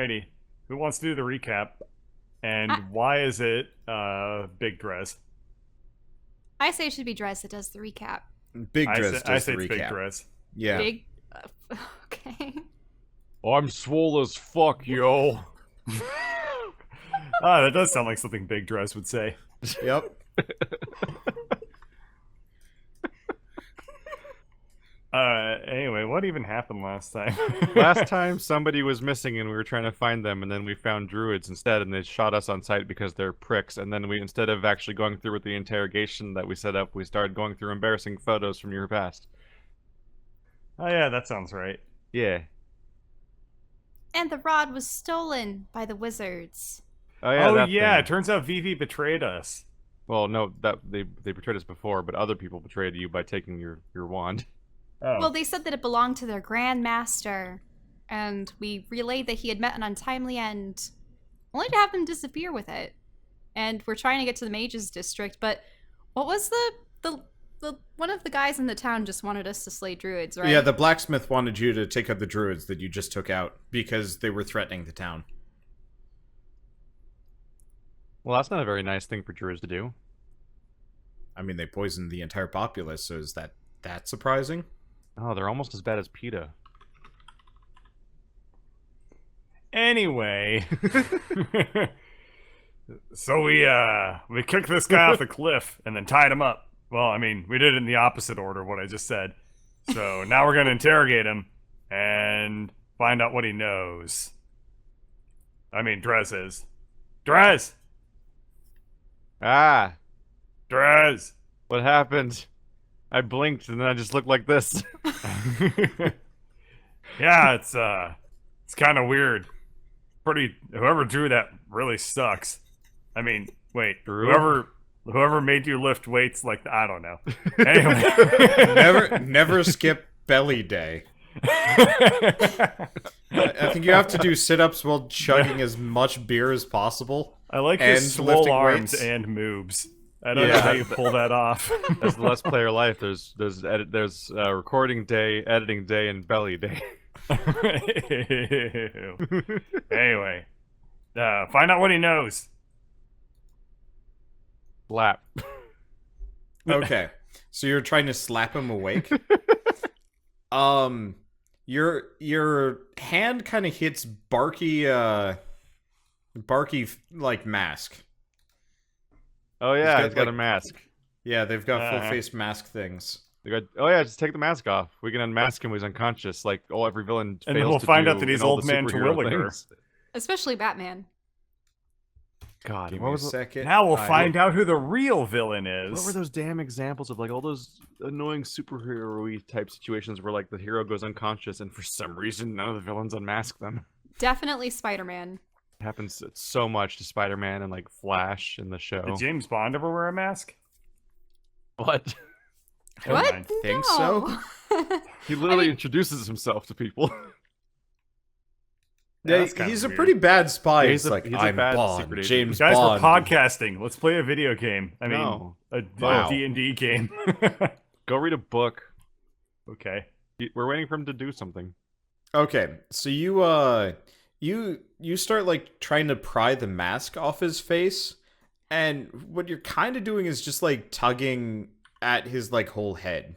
Alrighty. Who wants to do the recap? I, And why is it Big Dress? I say it should be Drez that does the recap. Big I say, Driz I does say the it's Big recap. Dress. Yeah. Big. Okay. I'm swole as fuck, yo. That does sound like something Big Dress would say. Yep. Anyway, what even happened last time? Last time somebody was missing and we were trying to find them, and then we found druids instead, and they shot us on sight because they're pricks. And then we, instead of actually going through with the interrogation that we set up, we started going through embarrassing photos from your past. Oh yeah, that sounds right. Yeah. And the rod was stolen by the wizards. Oh yeah. Oh that yeah, thing. it turns out Vivi betrayed us. Well, no, that they betrayed us before, but other people betrayed you by taking your wand. Oh. Well, they said that it belonged to their Grand Master, and we relayed that he had met an untimely end, only to have him disappear with it. And we're trying to get to the Mages District, but what was the one of the guys in the town just wanted us to slay druids, right? Yeah, the blacksmith wanted you to take out the druids that you just took out because they were threatening the town. Well, that's not a very nice thing for druids to do. I mean, they poisoned the entire populace, so is that surprising? Oh, they're almost as bad as PETA. Anyway, so we kicked this guy off the cliff and then tied him up. Well, I mean, we did it in the opposite order of what I just said. So now we're gonna interrogate him and find out what he knows. I mean, Drez is. Drez! Ah, Drez! what happened? I blinked and then I just looked like this. Yeah, it's kind of weird. Whoever drew that really sucks. I mean, wait, Drew? whoever made you lift weights like I don't know. Anyway, Never skip belly day. I think you have to do sit-ups while chugging as much beer as possible. I like And his swole lifting arms weights. and moves. I don't know how you pull that off. That's the Let's Player life. There's recording day, editing day, and belly day. Anyway, find out what he knows. Slap. Okay, so you're trying to slap him awake. Your hand kind of hits Barky like mask. Oh yeah, He's he's got got, a mask. Yeah, they've got full face mask things. They got, oh yeah, just take the mask off. We can unmask him when he's unconscious, like every villain And fails then we'll to find do out that he's in all old the man superhero Terwilliger. things. Especially Batman. God, Give what me a was second. Now we'll find out who the real villain is. what were those damn examples of like all those annoying superhero-y type situations where like the hero goes unconscious and for some reason none of the villains unmask them? Definitely Spider-Man. It happens so much to Spider-Man and like Flash in the show. Did James Bond ever wear a mask? What? I don't What? think so. He literally mean- introduces himself to people. Yeah, that's kinda he's a weird. pretty bad spy. Yeah, he's like, he's a I'm bad Bond, secret agent. James Guys, Bond. we're podcasting. Let's play a video game. I mean, No. a Wow. D&D game. Go read a book. Okay. We're waiting for him to do something. Okay, so you start like trying to pry the mask off his face, and what you're kind of doing is just like tugging at his like whole head.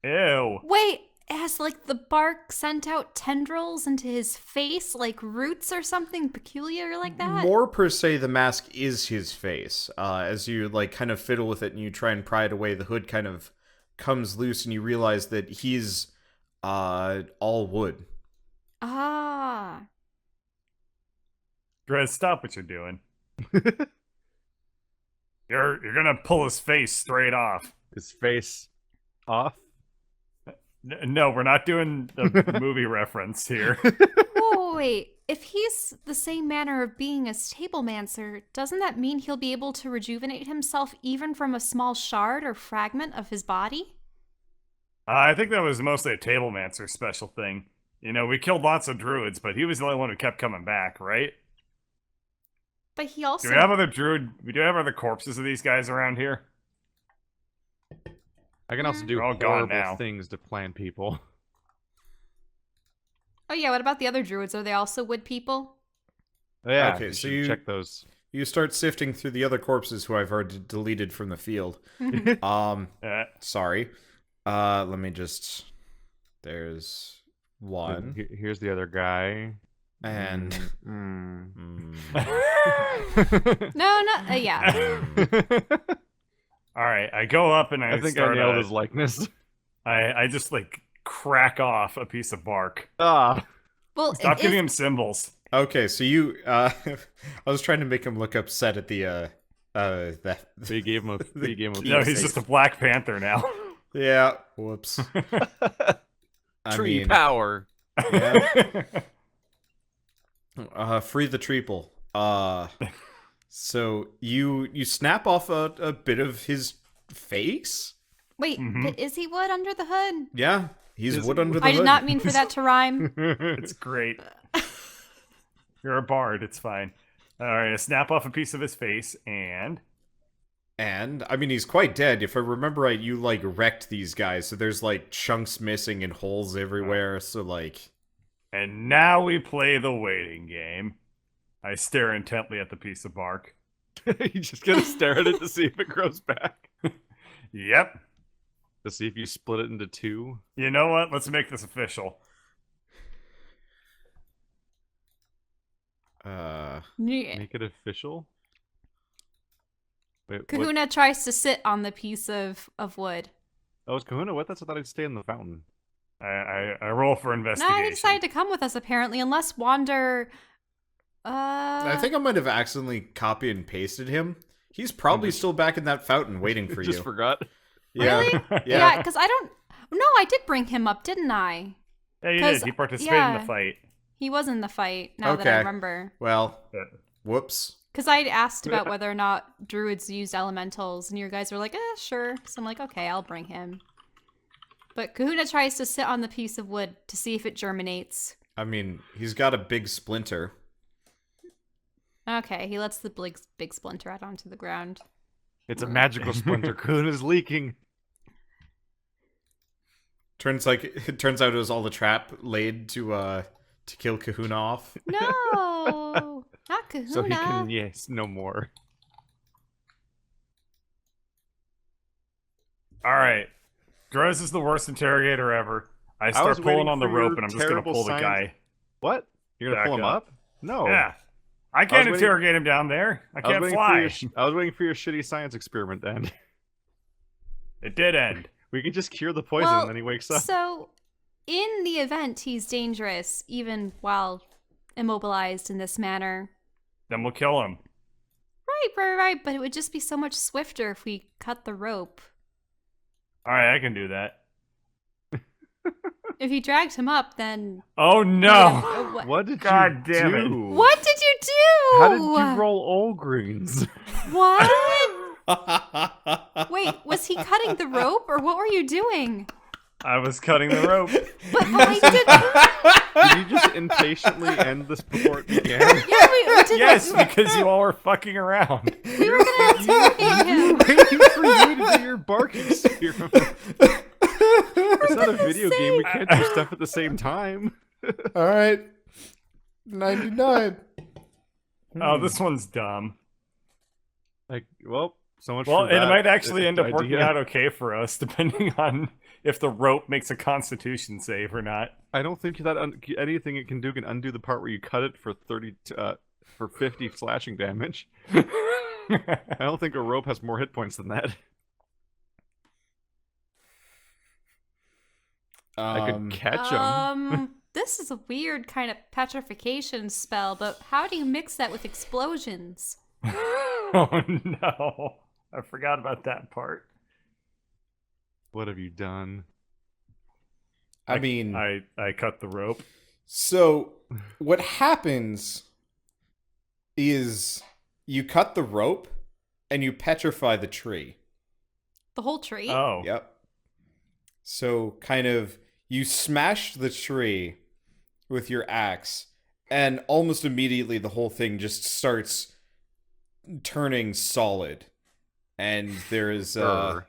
Ew. Wait, has like the bark sent out tendrils into his face, like roots or something peculiar like that? More per se, the mask is his face. As you like kind of fiddle with it and you try and pry it away, the hood kind of comes loose, and you realize that he's all wood. Ah. Drez, stop what you're doing. You're gonna pull his face straight off. His face off. No, we're not doing a movie reference here. Whoa, wait. If he's the same manner of being as Tablemancer, doesn't that mean he'll be able to rejuvenate himself even from a small shard or fragment of his body? I think that was mostly a Tablemancer special thing. You know, we killed lots of druids, but he was the only one who kept coming back, right? But he also... Do we have other druid? We do have other corpses of these guys around here. I can also do They're all gone horrible now. things to plan people. Oh yeah, what about the other druids? Are they also wood people? Oh, yeah. Okay, you so should you- check those. You start sifting through the other corpses who I've already deleted from the field. Sorry. Let me just... There's one. Here's the other guy. And... No, not yeah. All right, I go up and I I think start I nailed his likeness. I just like crack off a piece of bark. Ah. Well, Stop giving him symbols. Okay, so you... I was trying to make him look upset at the... that... He gave him a. He gave him a. No, he's just a Black Panther now. Yeah, whoops. Tree power. Yeah. Free the treeple. So you snap off a bit of his face? Wait, but is he wood under the hood? Yeah, he's Is wood he under the I hood. did not mean for that to rhyme. It's great. You're a bard. It's fine. All right, I snap off a piece of his face and... And, I mean, he's quite dead. If I remember right, you, like, wrecked these guys, so there's, like, chunks missing and holes everywhere, so, like... And now we play the waiting game. I stare intently at the piece of bark. You just gotta stare at it to see if it grows back. Yep. To see if you split it into two. You know what? Let's make this official. Make it official. Wait, what? Kahuna tries to sit on the piece of wood. Oh, is Kahuna with us? I thought I'd stay in the fountain. I roll for investigation. No, he decided to come with us apparently, unless Wander. I think I might have accidentally copy and pasted him. He's probably still back in that fountain waiting for Just you. forgot. Yeah. Really? Yeah. Yeah, because I don't. No, I did bring him up, didn't I? Yeah, you 'Cause, did. He participated in yeah. the fight. He was in the fight. Now that I Okay. remember. Well, Yeah. whoops. Because I asked about whether or not druids used elementals, and your guys were like, sure. So I'm like, okay, I'll bring him. But Kahuna tries to sit on the piece of wood to see if it germinates. I mean, he's got a big splinter. Okay, he lets the big splinter out onto the ground. It's a magical splinter. Kahuna's leaking. Turns out it was all the trap laid to kill Kahuna off. No, not Kahuna. So he can, yes, no more. All right. Groz is the worst interrogator ever. I was start pulling waiting on the for your rope, and I'm just going to terrible pull the science- guy. What? You're gonna Back pull him up. up? No. Yeah. I can't waiting- interrogate him down there. I I was can't waiting fly. I was waiting for your shitty science experiment then. It did end. We could just cure the poison and then he wakes up. So, in the event, he's dangerous, even while immobilized in this manner. Then we'll kill him. Right. But it would just be so much swifter if we cut the rope. All right, I can do that. If you dragged him up, then. Oh, no. What? What did God you damn do? it. What did you do? How did you roll all greens? What? Wait, was he cutting the rope, or what were you doing? I was cutting the rope. But I did. Did you just impatiently end this before it began? Yeah, we did. Yes, because you all were fucking around. We were gonna interrogate him. Waiting for you to do your barking experiment. It's not a video game. We can't do stuff at the same time. All right. 99. Oh, this one's dumb. Like, well, so much Well, for it that might actually end up idea. working out okay for us, depending on if the rope makes a Constitution save or not. I don't think that anything it can do can undo the part where you cut it for 50 slashing damage. I don't think a rope has more hit points than that. I could catch him. This is a weird kind of petrification spell, but how do you mix that with explosions? Oh no, I forgot about that part. What have you done? I mean, I cut the rope. so what happens is you cut the rope and you petrify the tree. The whole tree? Oh, Yep. So kind of you smash the tree with your axe, and almost immediately the whole thing just starts turning solid. And there is a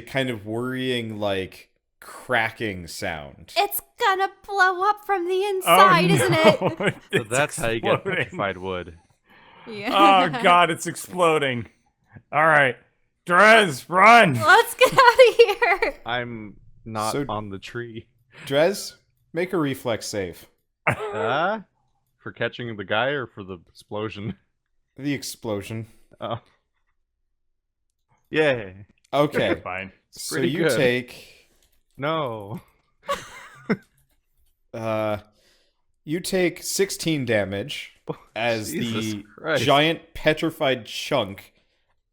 kind of worrying, like, cracking sound. It's gonna blow up from the inside, isn't it? So It's that's how you get exploding. petrified wood. Yeah. Oh god, it's exploding. Alright. Drez, run! Let's get out of here. I'm not So- on the tree. Drez, make a reflex save. For catching the guy or for the explosion? The explosion. Oh. Yeah. Okay, Fine. so pretty you good. take No. you take 16 damage as Jesus the Christ. giant petrified chunk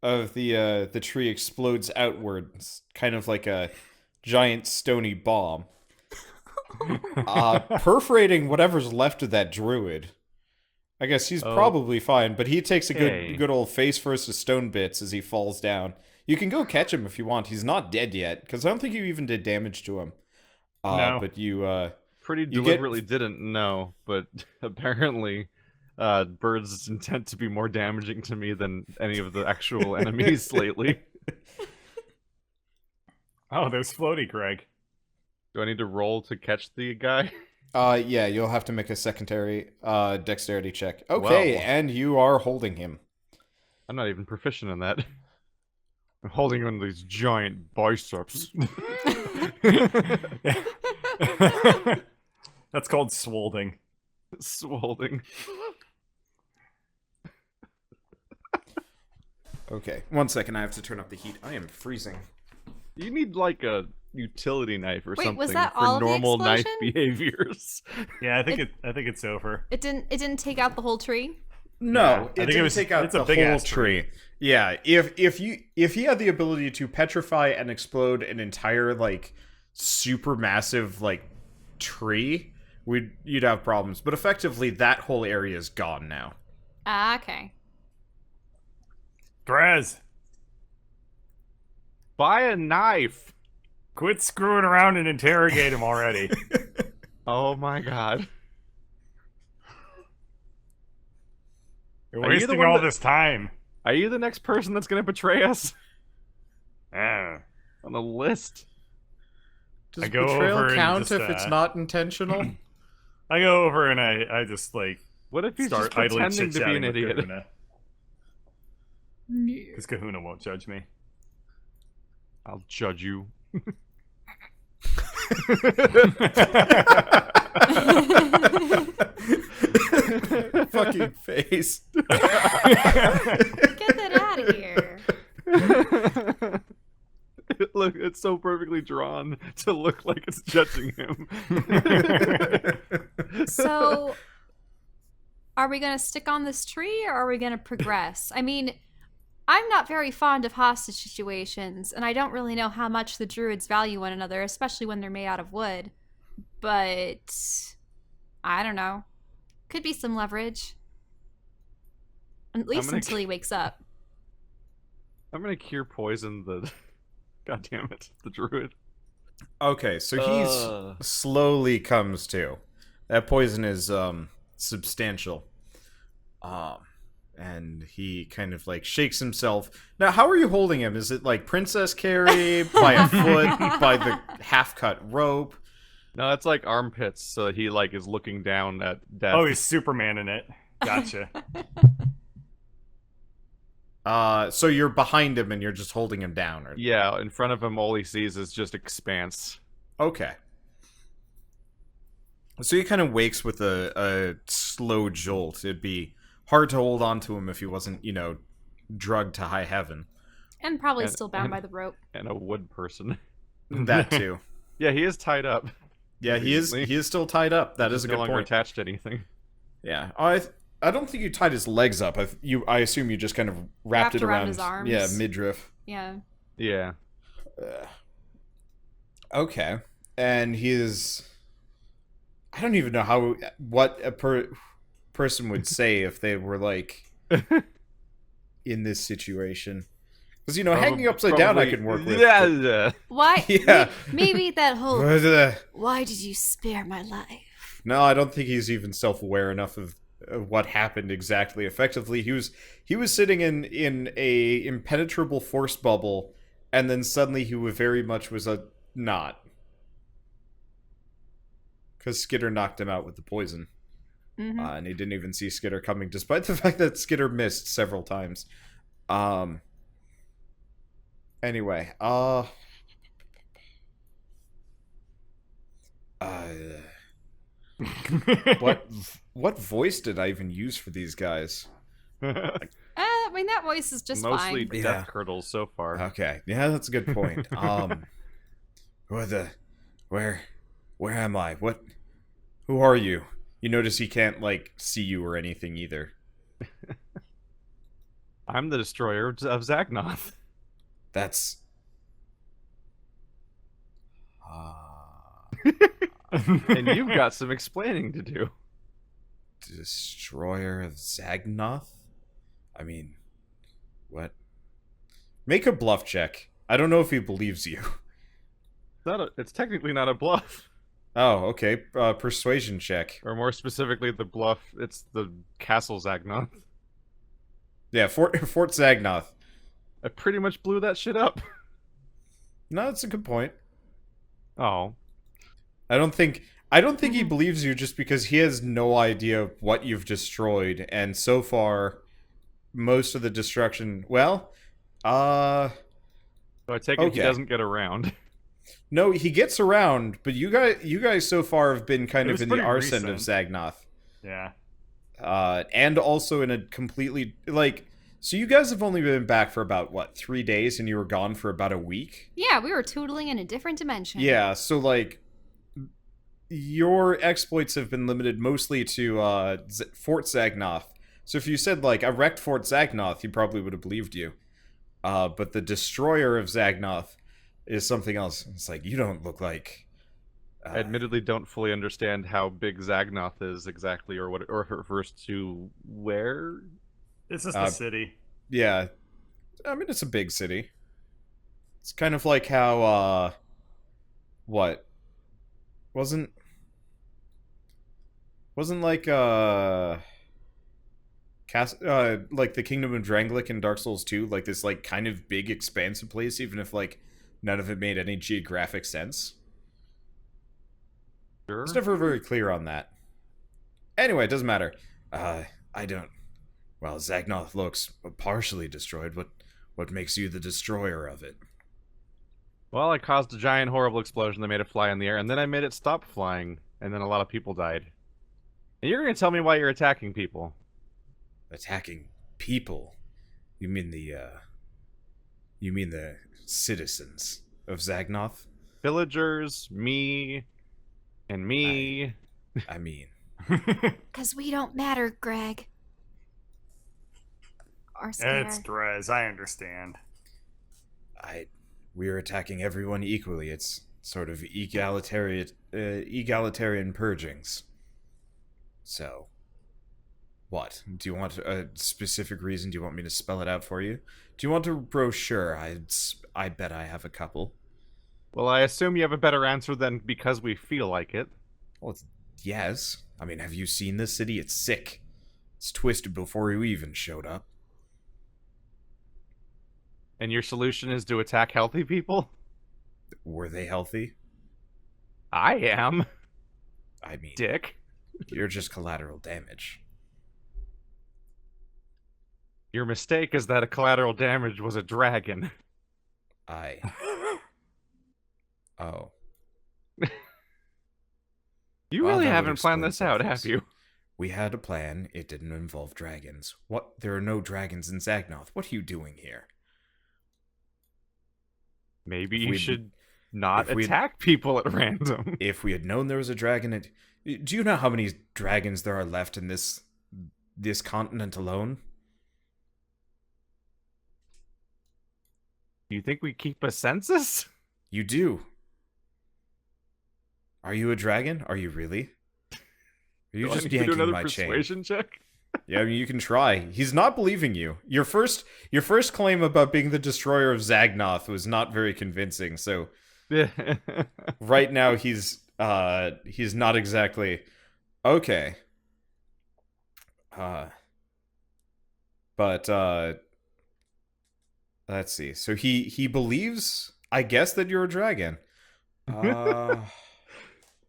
of the tree explodes outwards, kind of like a giant stony bomb, perforating whatever's left of that druid. I guess he's Oh. probably fine, but he takes a Okay. good old face first to stone bits as he falls down. You can go catch him if you want. He's not dead yet, because I don't think you even did damage to him. No. But you Pretty You get- deliberately didn't know, but apparently birds intend to be more damaging to me than any of the actual enemies lately. Oh, there's Floaty Greg. Do I need to roll to catch the guy? yeah, you'll have to make a secondary dexterity check. Okay, Whoa. and you are holding him. I'm not even proficient in that. I'm holding on to these giant biceps. That's called swolding. Swolding. Okay, 1 second, I have to turn up the heat. I am freezing. You need like a utility knife or Wait, something was that for all of the normal knife explosion? behaviors. Yeah, I think it's over. It didn't take out the whole tree. No, Yeah, I it think didn't it was- take out it's a the big whole ass tree. tree. Yeah, if he had the ability to petrify and explode an entire like super massive like tree, you'd have problems. But effectively, that whole area is gone now. Ah, okay. Drez, Buy a knife. quit screwing around and interrogate him already. Oh my god. You're Are you the wasting one all that- this time. Are you the next person that's gonna betray us Ah. on the list? Does I go betrayal over and count just, if it's not intentional? I go over and I just like What if he's start just idly pretending to be chit-chatting an with idiot? Kahuna. Because Kahuna won't judge me. I'll judge you. Fucking face. Get that out of here. Look, it's so perfectly drawn to look like it's judging him. So, are we gonna stick on this tree or are we gonna progress? I mean, I'm not very fond of hostage situations, and I don't really know how much the druids value one another, especially when they're made out of wood. But I don't know. Could be some leverage. At least gonna- until he wakes up. I'm gonna cure poison the. God damn it, the druid. Okay, so he's slowly comes to. That poison is substantial. And he kind of like shakes himself. Now, how are you holding him? Is it like Princess Carrie by a foot, by the half-cut rope? No, it's like armpits, so that he like is looking down at death. Oh, he's Superman in it. Gotcha. So you're behind him and you're just holding him down. Or... Yeah, in front of him, all he sees is just expanse. Okay. So he kind of wakes with a slow jolt. It'd be hard to hold on to him if he wasn't, drugged to high heaven. And probably And- still bound and- by the rope. And a wood person. That too. Yeah, he is tied up. Yeah, he is still tied up. That is a no good longer point. attached to anything. Yeah. I don't think you tied his legs up. I assume you just kind of wrapped it around around his arms. Yeah, midriff. Yeah. Yeah. Okay. And he is I don't even know what a person would say if they were like in this situation. Because hanging upside down I can work with. Yeah. Why? Yeah. Maybe that whole. But, Why did you spare my life? no, I don't think he's even self-aware enough of what happened exactly. Effectively, he was sitting in a impenetrable force bubble, and then suddenly he very much was not. because Skitter knocked him out with the poison. Mm-hmm. And he didn't even see Skitter coming, despite the fact that Skitter missed several times. Anyway, what voice did I even use for these guys? I mean, that voice is just Mostly fine. Yeah. death curdles so far. Okay, yeah, that's a good point. Where am I? Who are you? You notice he can't, like, see you or anything either. I'm the destroyer of Zagnoth. That's... And you've got some explaining to do. Destroyer of Zagnoth? I mean, what? Make a bluff check. I don't know if he believes you. It's technically not a bluff. Oh, okay. Persuasion check. Or more specifically, the bluff. It's the Castle Zagnoth. Yeah, Fort Zagnoth. I pretty much blew that shit up. No, that's a good point. Oh. I don't think he believes you just because he has no idea what you've destroyed, and so far, most of the destruction. Well, So I take it he Okay. doesn't get around. no, he gets around, but you guys so far have been kind It of was in the pretty arson of recent. Zagnoth, Yeah. and also in a completely So you guys have only been back for about, what, 3 days, and you were gone for about a week? Yeah, we were tootling in a different dimension. Yeah, so, your exploits have been limited mostly to, Fort Zagnoth. So if you said, I wrecked Fort Zagnoth, he probably would have believed you. But the Destroyer of Zagnoth is something else. It's like, you don't look like... I admittedly don't fully understand how big Zagnoth is exactly, or what it refers to where. It's just the city. Yeah. I mean, it's a big city. It's kind of like how, what? Wasn't like the Kingdom of Drangleic in Dark Souls 2, like this kind of big expansive place, even if none of it made any geographic sense. Sure. It's never very clear on that. Anyway, it doesn't matter. Well, Zagnoth looks partially destroyed. What makes you the destroyer of it? Well, I caused a giant, horrible explosion that made it fly in the air, and then I made it stop flying, and then a lot of people died. And you're going to tell me why you're attacking people? Attacking people? You mean the citizens of Zagnoth? Villagers, me, and me. I mean... Because we don't matter, Greg. Or Skinner. It's Drez, I understand. We're attacking everyone equally. It's sort of egalitarian purgings. So, what? Do you want a specific reason? Do you want me to spell it out for you? Do you want a brochure? I bet I have a couple. Well, I assume you have a better answer than because we feel like it. Well, yes. I mean, have you seen this city? It's sick. It's twisted before you even showed up. And your solution is to attack healthy people? Were they healthy? I am. I mean, Dick. you're just collateral damage. Your mistake is that a collateral damage was a dragon. Oh. You Well, really that would haven't planned explain this out, some have things. you? We had a plan. It didn't involve dragons. What? There are no dragons in Zagnoth. What are you doing here? Maybe If you we'd- should not if we'd- attack people at random. If we had known there was a dragon, do you know how many dragons there are left in this continent alone? Do you think we keep a census? You do. Are you a dragon? Are you really? Are you Do I just need to do yanking another my chain? persuasion check? Yeah, I mean, you can try. He's not believing you. Your first claim about being the destroyer of Zagnoth was not very convincing. So right now he's not exactly okay. But let's see. So he believes, I guess, that you're a dragon.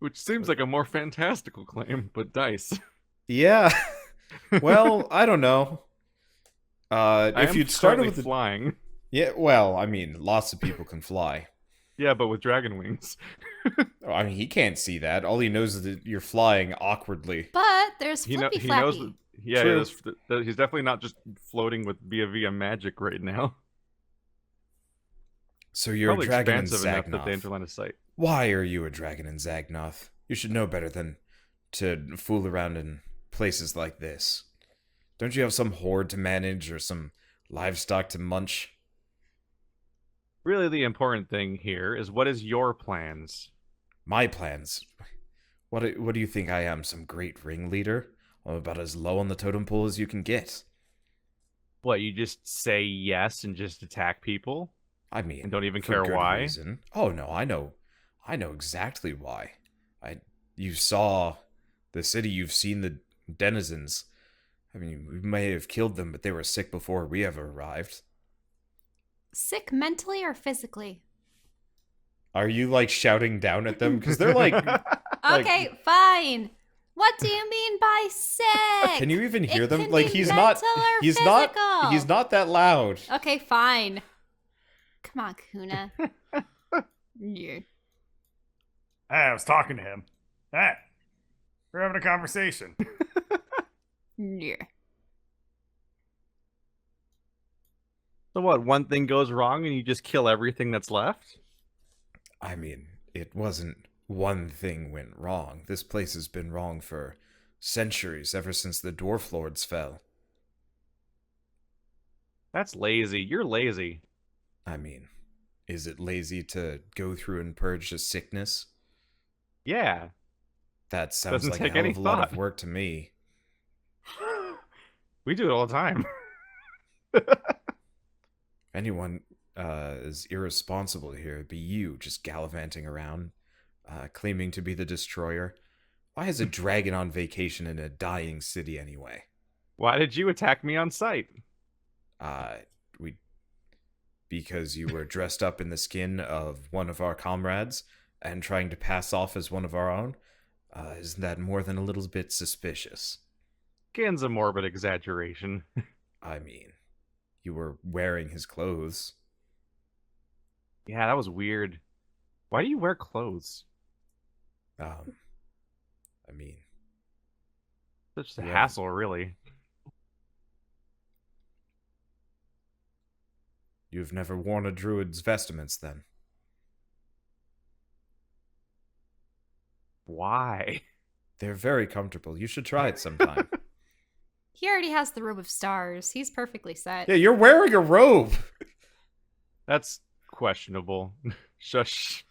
Which seems like a more fantastical claim, but dice. Yeah. Well, I don't know. I If am you'd started currently with the flying. yeah, well, I mean, lots of people can fly. Yeah, but with dragon wings. I mean, he can't see that. All he knows is that you're flying awkwardly. But there's He Flippy knows Flappy. that. Yeah, True. he's definitely not just floating with via magic right now. So you're Probably a dragon in expansive enough that they Zagnoth. enter line of sight. Why are you a dragon in Zagnoth? You should know better than to fool around in places like this. Don't you have some horde to manage or some livestock to munch? Really, the important thing here is what is your plans? My plans. What do you think I am? Some great ringleader? I'm about as low on the totem pole as you can get. What, you just say yes and just attack people? I mean, And don't even for care good why? reason. Oh no, I know exactly why. You saw the city. You've seen the denizens. I mean, we may have killed them, but they were sick before we ever arrived. Sick mentally or physically? Are you like shouting down at them because they're like? Like- Okay, fine. What do you mean by sick? Can you even hear It them? can Like be he's not. mental or He's physical. He's not that loud. Okay, fine. Come on, Kuna. Yeah. Hey, I was talking to him. Hey, we're having a conversation. Yeah. So what, one thing goes wrong and you just kill everything that's left? I mean, it wasn't one thing went wrong. This place has been wrong for centuries, ever since the dwarf lords fell. That's lazy. You're lazy. I mean, is it lazy to go through and purge a sickness? Yeah. That sounds Doesn't like a take hell any of a lot of thought. work to me. We do it all the time. Anyone is irresponsible here. It'd be you, just gallivanting around, claiming to be the destroyer. Why is a dragon on vacation in a dying city anyway? Why did you attack me on sight? Because you were dressed up in the skin of one of our comrades and trying to pass off as one of our own. Isn't that more than a little bit suspicious? Skin's a morbid exaggeration. I mean, you were wearing his clothes. Yeah, that was weird. Why do you wear clothes? I mean, Such a Yeah. hassle, really. you've never worn a druid's vestments then. Why? They're very comfortable. You should try it sometime. He already has the robe of stars. He's perfectly set. Yeah, you're wearing a robe. That's questionable. Shush.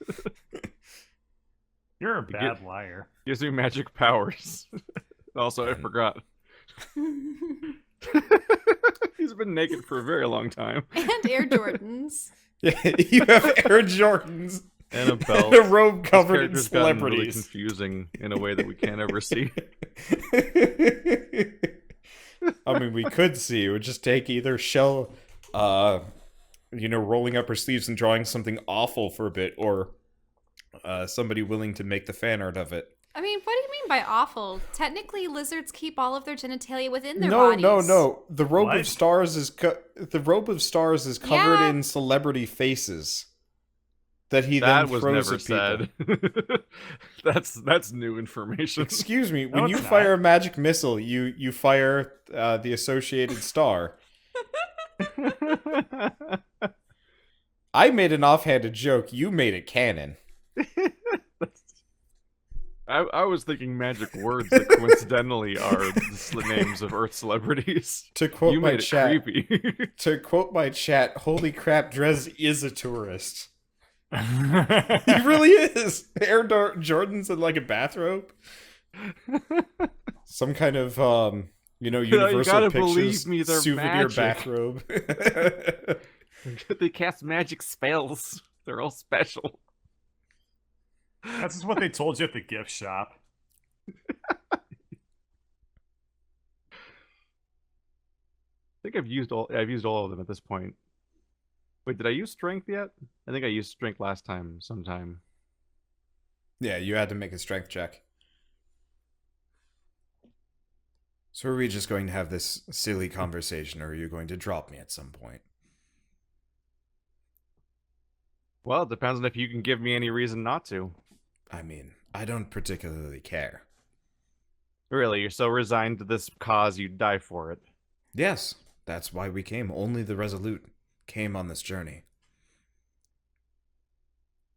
You're a get- bad liar. Gives me magic powers. Also, I forgot. He's been naked for a very long time. And Air Jordans. Yeah, you have Air Jordans And a belt. and a robe This covered in character's gotten really celebrities. confusing in a way that we can't ever see. I mean, we could see. It would just take either Shell, rolling up her sleeves and drawing something awful for a bit, or somebody willing to make the fan art of it. I mean, what do you mean by awful? Technically, lizards keep all of their genitalia within their No, bodies. no. The robe What? of stars is covered Yeah. in celebrity faces that he That then was throws never at people. said. That's new information. Excuse me. No, When you it's fire not. a magic missile, you fire the associated star. I made an offhanded joke. You made it canon. I was thinking magic words that coincidentally are the names of Earth celebrities. To quote You my made it chat, creepy. to quote my chat, holy crap, Drez is a tourist. He He really is. Jordans and like a bathrobe. Some kind of Universal gotta Pictures believe me, they're souvenir magic. bathrobe. They cast magic spells. They're all special. That's just what they told you at the gift shop. I think I've used all of them at this point. Wait, did I use strength yet? I think I used strength last time sometime. Yeah, you had to make a strength check. So are we just going to have this silly conversation, or are you going to drop me at some point? Well, it depends on if you can give me any reason not to. I mean, I don't particularly care. Really, you're so resigned to this cause you'd die for it. Yes, that's why we came. Only the resolute came on this journey.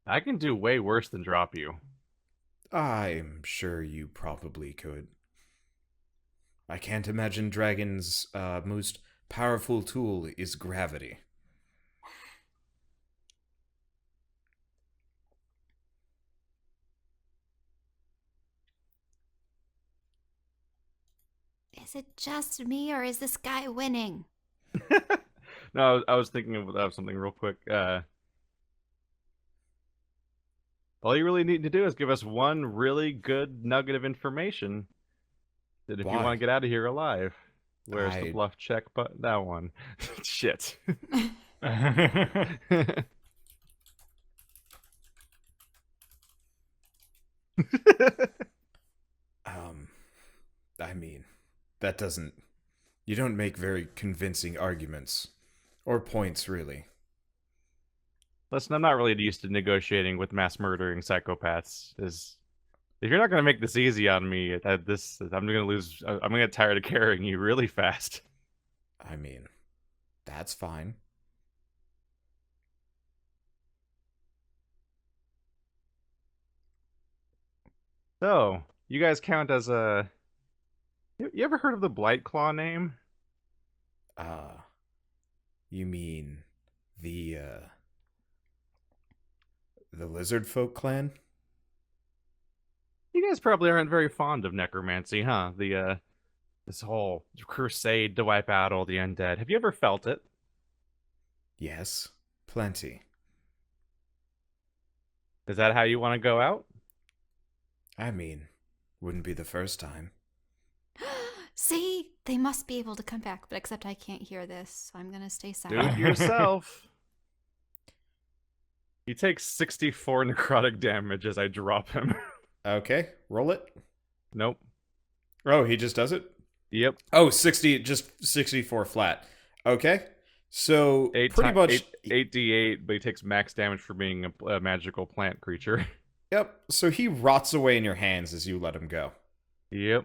I can do way worse than drop you. I'm sure you probably could. I can't imagine Dragon's most powerful tool is gravity. Is it just me, or is this guy winning? No, I was thinking of something real quick. All you really need to do is give us one really good nugget of information that if you Why? want to get out of here alive. Where's the I- bluff check button? That one. Shit. I mean, that doesn't... You don't make very convincing arguments. Or points, really. Listen, I'm not really used to negotiating with mass murdering psychopaths. If you're not going to make this easy on me, I'm going to lose. I'm going to get tired of carrying you really fast. I mean, that's fine. So, you guys count as a... You ever heard of the Blight Claw name? You mean the lizard folk clan? You guys probably aren't very fond of necromancy, huh? This whole crusade to wipe out all the undead. Have you ever felt it? Yes, plenty. Is that how you want to go out? I mean, wouldn't be the first time. See? They must be able to come back, but except I can't hear this, so I'm gonna stay Do silent. it yourself. He takes 64 necrotic damage as I drop him. Okay, roll it. Nope. Oh, he just does it? Yep. Oh, 60, just 64 flat. Okay. So, pretty much... 8d8, but he takes max damage for being a magical plant creature. Yep, so he rots away in your hands as you let him go. Yep.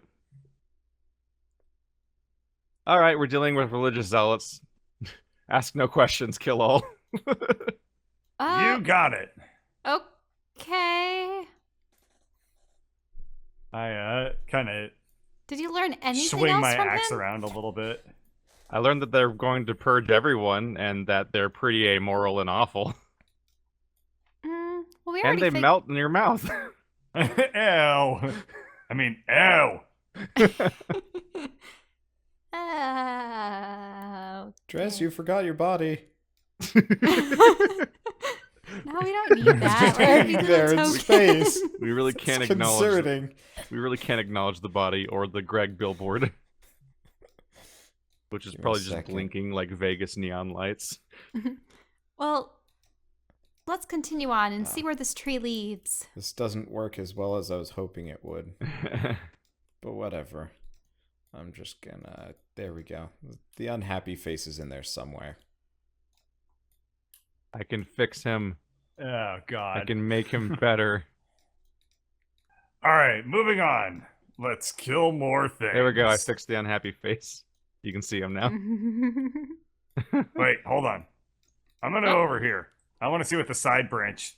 Alright, we're dealing with religious zealots. Ask no questions, kill all. You got it. Okay. I kind of Did you learn anything swing else my from axe him? around a little bit. I learned that they're going to purge everyone, and that they're pretty amoral and awful. Well, we And already they melt in your mouth. Ew. I mean, ew. Oh. Dress, you forgot your body. No, we don't need that. We're Hanging gonna there be in little space. tokens. We really It's can't acknowledge. concerning. We really can't acknowledge the body or the Greg billboard, which is Give me a probably just second. blinking like Vegas neon lights. Well, let's continue on and see where this tree leads. This doesn't work as well as I was hoping it would. But whatever. I'm just gonna... There we go. The unhappy face is in there somewhere. I can fix him. Oh, God. I can make him better. All right, moving on. Let's kill more things. There we go. I fixed the unhappy face. You can see him now. Wait, hold on. I'm gonna go over here. I want to see what the side branches.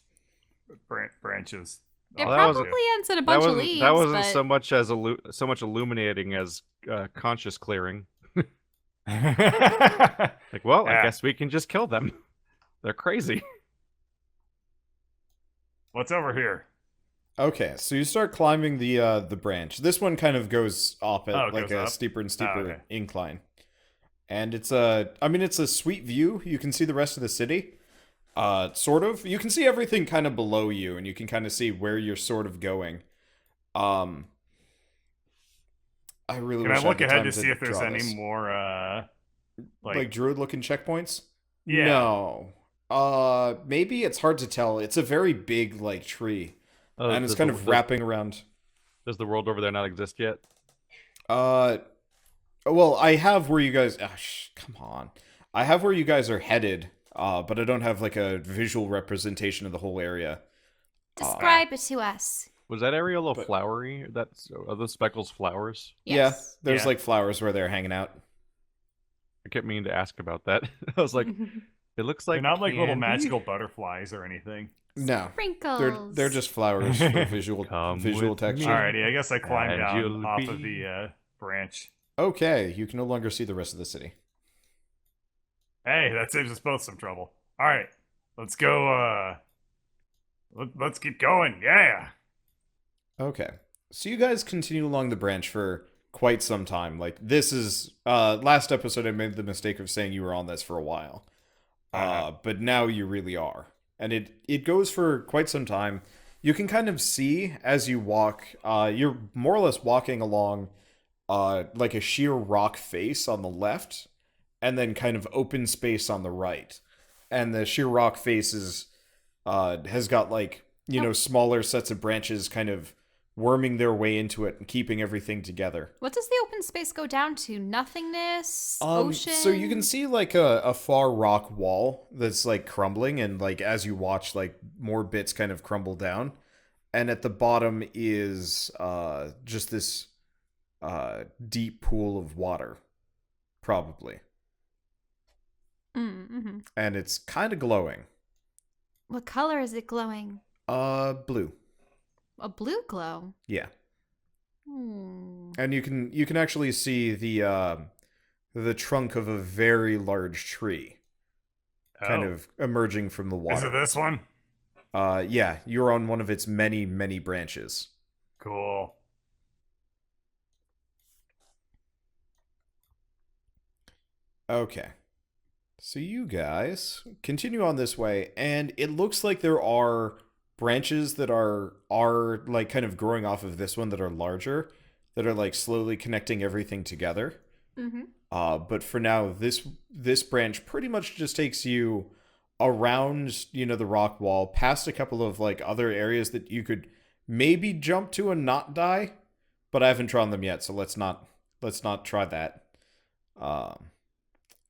It Oh, that wasn't- probably ends in a bunch of leaves. That wasn't but... so much as so much illuminating as conscious clearing. Like, well, I Yeah. guess we can just kill them. They're crazy. What's over here? Okay, so you start climbing the branch. This one kind of goes up at Oh, it like goes a up? steeper and steeper okay. incline. And it's it's a sweet view. You can see the rest of the city. Sort of. You can see everything kind of below you, and you can kind of see where you're sort of going. I really Can wish I look had the ahead time to see if there's draw any this. more, like druid-looking checkpoints? Yeah. No. Maybe it's hard to tell. It's a very big like tree. Oh, and it's does kind the- of does- wrapping around. Does the world over there not exist yet? Well, I have where you guys. Come on, I have where you guys are headed. But I don't have like a visual representation of the whole area. Describe it to us. Was that area a little But- flowery? Are those speckles flowers? Yes. Yeah, there's Yeah. like flowers where they're hanging out. I kept meaning to ask about that. I was like, it looks like They're not like little candy? magical butterflies or anything. No, Sprinkles. they're just flowers for visual Come visual with me. texture. Alrighty, I guess I climb And down you'll off be- of the branch. Okay, you can no longer see the rest of the city. Hey, that saves us both some trouble. Alright, let's go, let's keep going, yeah! Okay. So you guys continue along the branch for quite some time. Like, this is last episode I made the mistake of saying you were on this for a while. But now you really are. And it goes for quite some time. You can kind of see as you walk, you're more or less walking along like a sheer rock face on the left, and then kind of open space on the right. And the sheer rock face has got like, smaller sets of branches kind of worming their way into it and keeping everything together. What does the open space go down to? Nothingness? Ocean? So you can see like a far rock wall that's like crumbling, and like as you watch, like more bits kind of crumble down, and at the bottom is just this deep pool of water, probably, Mm-hmm. and it's kind of glowing. What color is it glowing? Blue. A blue glow. Yeah. Hmm. And you can actually see the trunk of a very large tree kind Oh. of emerging from the Is water. it this one? Yeah, you're on one of its many, many branches. Cool. Okay. So you guys continue on this way, and it looks like there are branches that are like kind of growing off of this one that are larger, that are like slowly connecting everything together. Mm-hmm. But for now, this branch pretty much just takes you around, the rock wall, past a couple of like other areas that you could maybe jump to and not die, but I haven't drawn them yet, so let's not try that.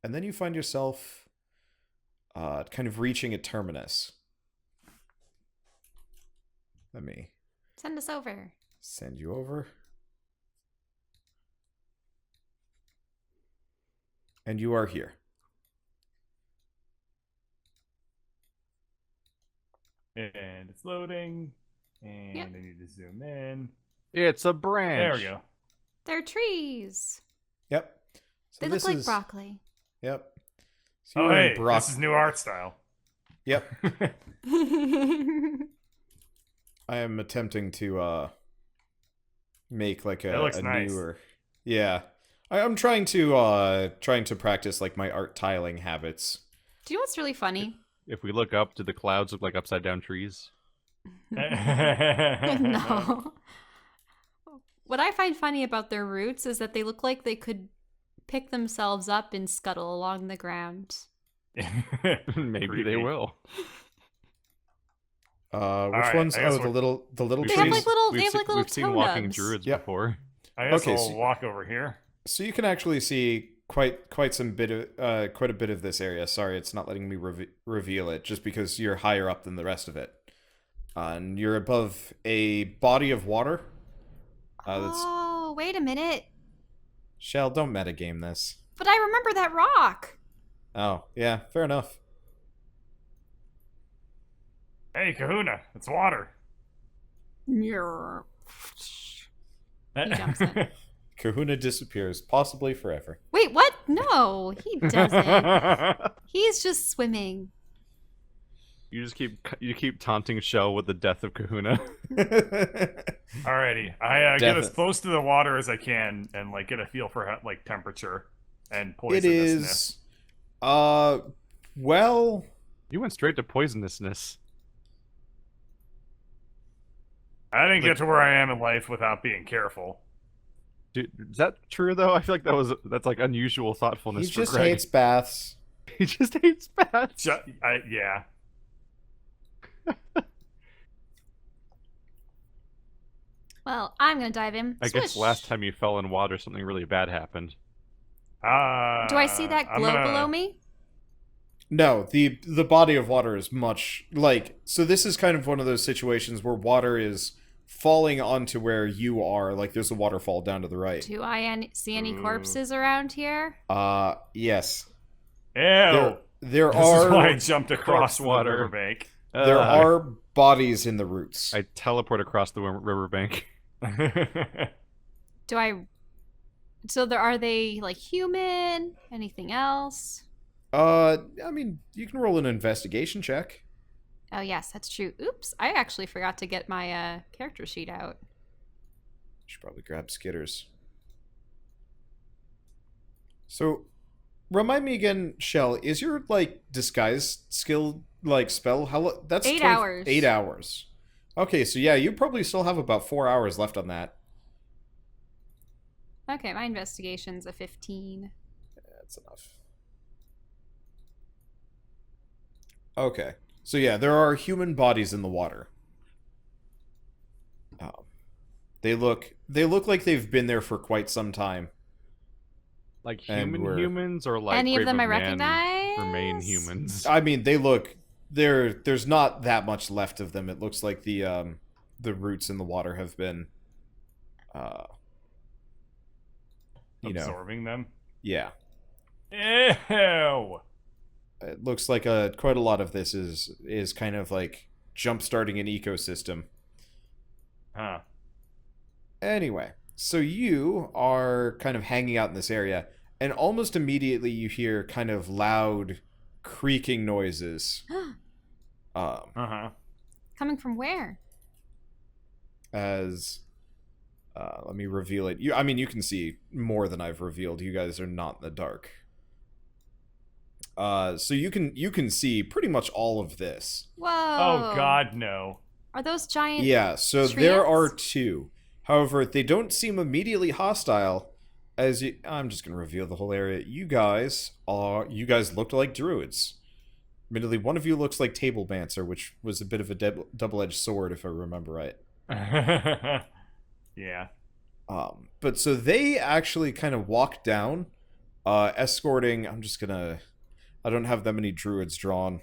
And then you find yourself kind of reaching a terminus. Let me Send us over. send you over. And you are here. And it's loading. And Yep. I need to zoom in. It's a branch. There we go. They're trees. Yep. So They look this like is, broccoli. Yep. So Oh, you're in hey, Brock- this is new art style. Yep. I am attempting to make like That looks a nice. newer. Yeah. I'm trying to practice like my art tiling habits. Do you know what's really funny? If we look up, do the clouds look like upside down trees? No. What I find funny about their roots is that they look like they could pick themselves up and scuttle along the ground. Maybe Creepy. they will. Which right, ones? I guess Oh, the we're- little They trees. have like little. We've They have se- like little we've seen toe walking nubs. druids Yep. before. I guess Okay, I'll so- walk over here. So you can actually see quite a bit of this area. Sorry, it's not letting me reveal it just because you're higher up than the rest of it. And you're above a body of water. That's Oh, wait a minute! Shell, don't metagame this. But I remember that rock. Oh, yeah, fair enough. Hey, Kahuna, it's water. He jumps in. Kahuna disappears, possibly forever. Wait, what? No, he doesn't. He's just swimming. You keep taunting Shell with the death of Kahuna. Alrighty, I get as Definite- close to the water as I can and like get a feel for like temperature and It poisonousness. is, well, You went straight to poisonousness. I didn't get to where I am in life without being careful. Dude, is that true though? I feel like that's like unusual thoughtfulness he for just Greg. hates baths. He just hates bats. Yeah. Well, I'm gonna dive in. I guess Swish. last time you fell in water, something really bad happened. Do I see that glow below me? No, the body of water is much like, so this is kind of one of those situations where water is falling onto where you are, like there's a waterfall down to the right. Do I see any Ooh. corpses around here? Yes. Ew. There This is why I are jumped across water. the riverbank. there are bodies in the roots. I teleport across the riverbank. Do I? So are they like human? Anything else? I mean, you can roll an investigation check. Oh yes, that's true. Oops, I actually forgot to get my character sheet out. Should probably grab Skitters. So, remind me again, Shell, is your like disguise skill like spell that's 8 hours. 8 hours. Okay, so yeah, you probably still have about 4 hours left on that. Okay, my investigation's a 15. That's enough. Okay. So yeah, there are human bodies in the water. They look like they've been there for quite some time. Like And we're- humans or like Any of them I Grave Man recognize? remain humans? I mean, there's not that much left of them. It looks like the roots in the water have been Absorbing them. yeah. Ew. It looks like quite a lot of this is kind of like jump-starting an ecosystem. Huh. Anyway, so you are kind of hanging out in this area, and almost immediately you hear kind of loud creaking noises. Uh-huh. Coming from where? As let me reveal it. I mean, you can see more than I've revealed. You guys are not in the dark. So you can see pretty much all of this. Whoa! Oh God, no. Are those giant? Yeah, so treants? there are two. However, they don't seem immediately hostile. I'm just gonna reveal the whole area. You guys looked like druids. Admittedly, one of you looks like Tablemancer, which was a bit of a double-edged sword, if I remember right. Yeah. But so they actually kind of walk down, escorting. I don't have that many druids drawn.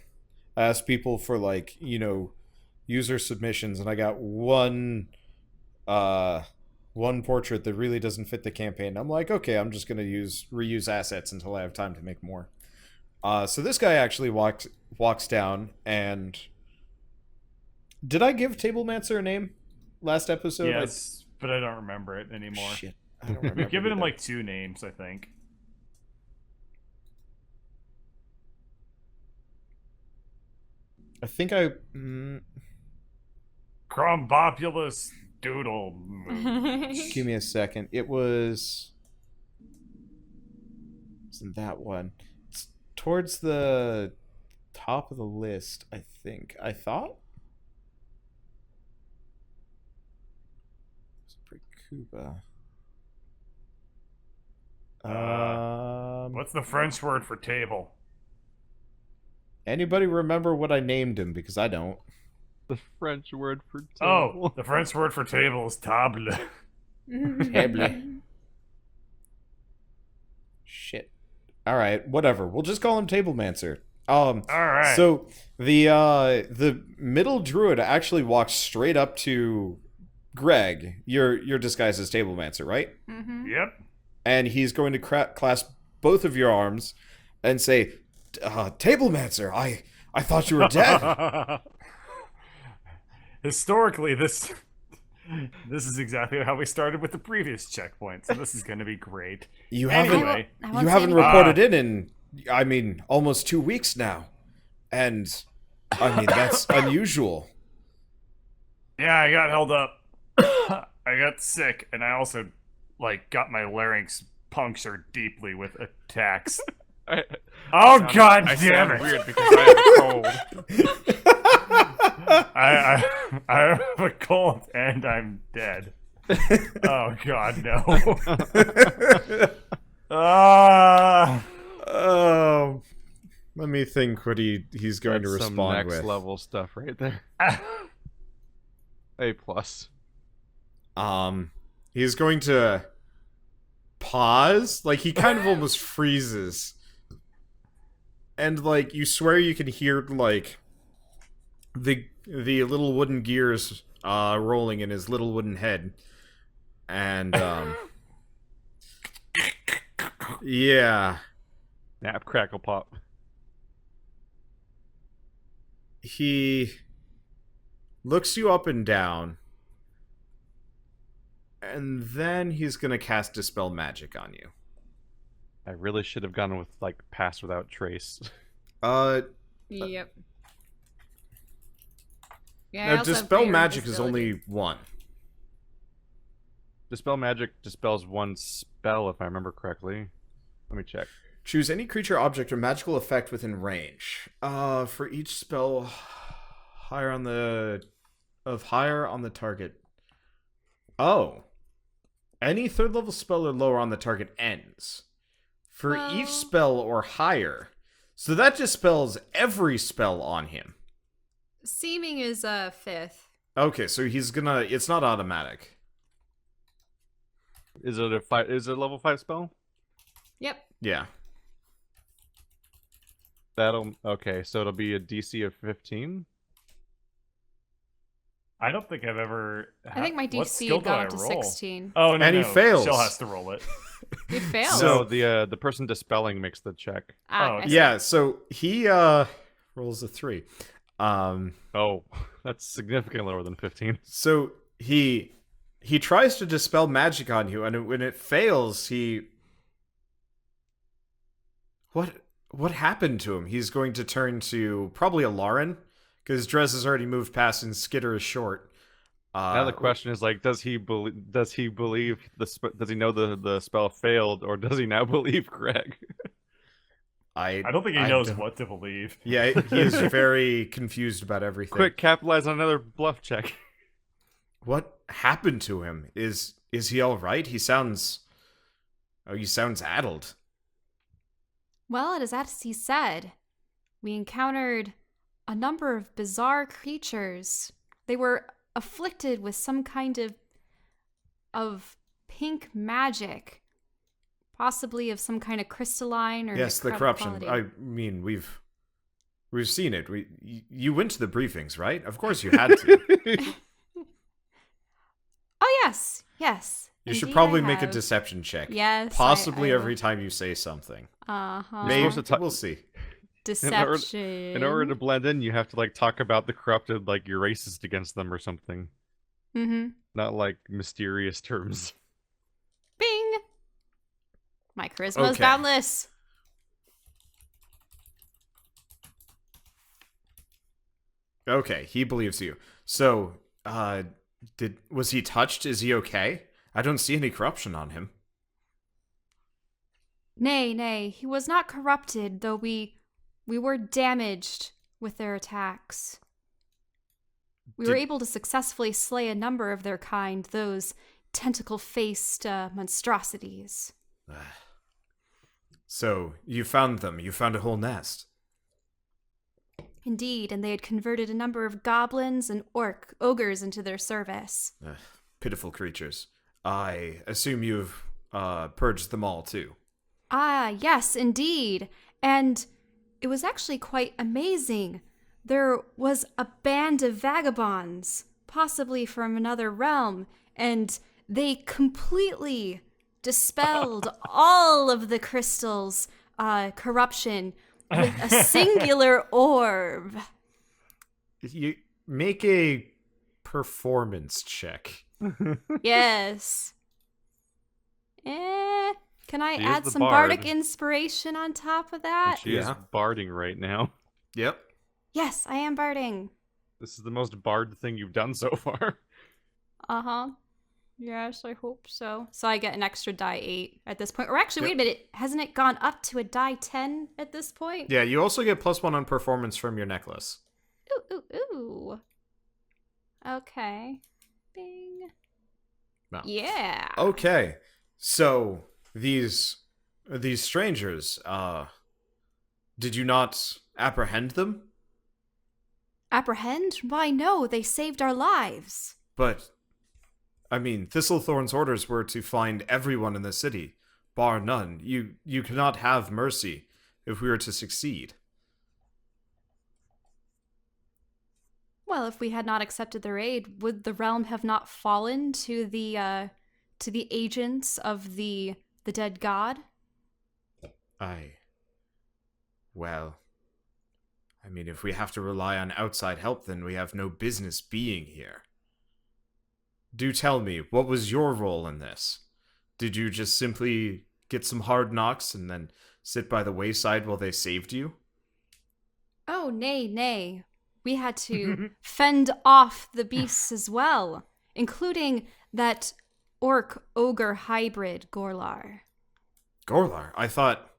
I asked people for like, user submissions, and I got one portrait that really doesn't fit the campaign. I'm like, okay, I'm just gonna reuse assets until I have time to make more. So this guy actually walks down, and did I give Tablemancer a name last episode? Yes, but I don't remember it anymore. Shit, I don't remember. We've given him either. like 2 names, I think. I think I. Crumbopulous Doodle. Give me a second. It wasn't that one. It's towards the top of the list, I think. I thought. It's pretty Cuba. What's the French word for table? Anybody remember what I named him? Because I don't. The French word for Oh, table. the French word for table is table. Table. Shit. All right, whatever. We'll just call him Tablemancer. All right. So the middle druid actually walks straight up to Greg. Your disguise as Tablemancer, right? Mm-hmm. Yep. And he's going to clasp both of your arms and say, "Tablemancer, I thought you were dead." Historically, this is exactly how we started with the previous checkpoint, so this is going to be great. You Anyway. I won't you say haven't anything. reported in I mean, almost 2 weeks now, and I mean that's unusual. Yeah, I got held up. I got sick, and I also got my larynx punctured deeply with attacks. Oh God I damn sound it! weird because I have a cold. I have a cold and I'm dead. Oh God, no! Let me think what he's going to That's some respond next with. level stuff right there. A plus. He's going to pause. Like, he kind of almost freezes. And, like, you swear you can hear, like, the little wooden gears rolling in his little wooden head. And, yeah. Snap, crackle, pop. He looks you up and down. And then he's gonna cast Dispel Magic on you. I really should have gone with, like, Pass Without Trace. Yep. Yeah, I Now, also have Dispel greater Magic is invisibility. only one. Dispel Magic dispels one spell, if I remember correctly. Let me check. Choose any creature, object, or magical effect within range. For each spell higher on the target. Oh. Any third level spell or lower on the target ends. For each Well- spell or higher. So that dispels every spell on him. Seeming is a 5th. Okay, so it's not automatic. Is it a level 5 spell? Yep. Yeah. Okay, so it'll be a DC of 15. I don't think I've ever. I think my what DC skill had do gone I up to roll? 16. Oh no, And he no. fails. Shell has to roll it. It failed. So- No, the person dispelling makes the check. Oh, I see. Yeah, so he rolls a 3. Oh, that's significantly lower than 15. So he tries to dispel magic on you, and when it fails, what happened to him? He's going to turn to probably a Lauren, because Drez has already moved past and Skitter is short. Now the question is, like, does he believe does he know the spell failed, or does he now believe Greg? I don't think he knows don't- what to believe. Yeah, he is very confused about everything. Quick, capitalize on another bluff check. What happened to him? Is he all right? He sounds addled. Well, it is as he said. We encountered a number of bizarre creatures. They were afflicted with some kind of pink magic, possibly of some kind of crystalline or Yes, the necrotic corruption. quality. I mean, we've seen it. You went to the briefings, right? Of course you had to. Oh yes, yes. You should Indeed, probably I make a have. deception check. Yes, Possibly I every time you say something. Uh-huh. Maybe supposed to we'll see. Deception. In order to blend in, you have to, like, talk about the corrupted, like you're racist against them or something. Mm-hmm. Not like mysterious terms. Bing. My charisma is Okay. boundless. Okay, he believes you. So, was he touched? Is he okay? I don't see any corruption on him. Nay, he was not corrupted, though we were damaged with their attacks. We were Did- able to successfully slay a number of their kind, those tentacle-faced monstrosities. So, you found them. You found a whole nest. Indeed, and they had converted a number of goblins and ogres into their service. Pitiful creatures. I assume you've purged them all, too. Ah, yes, indeed. And it was actually quite amazing. There was a band of vagabonds, possibly from another realm, and they completely dispelled all of the crystal's corruption with a singular orb. You make a performance check. Yes. Can I She is add the some bard. bardic inspiration on top of that? She is Yeah. barding right now. Yep. Yes, I am barding. This is the most bard thing you've done so far. Uh-huh. Yes, I hope so. So I get an extra die 8 at this point. Or actually, wait a minute. Hasn't it gone up to a die 10 at this point? Yeah, you also get +1 on performance from your necklace. Ooh. Okay. Bing. No. Yeah. Okay. So, these strangers, did you not apprehend them? Apprehend? Why, no. They saved our lives. But, I mean, Thistlethorn's orders were to find everyone in the city, bar none. You cannot have mercy if we are to succeed. Well, if we had not accepted their aid, would the realm have not fallen to the agents of the dead god? Well, I mean, if we have to rely on outside help, then we have no business being here. Do tell me, what was your role in this? Did you just simply get some hard knocks and then sit by the wayside while they saved you? Oh, nay, nay. We had to fend off the beasts as well, including that orc-ogre hybrid, Gorlar. Gorlar, I thought...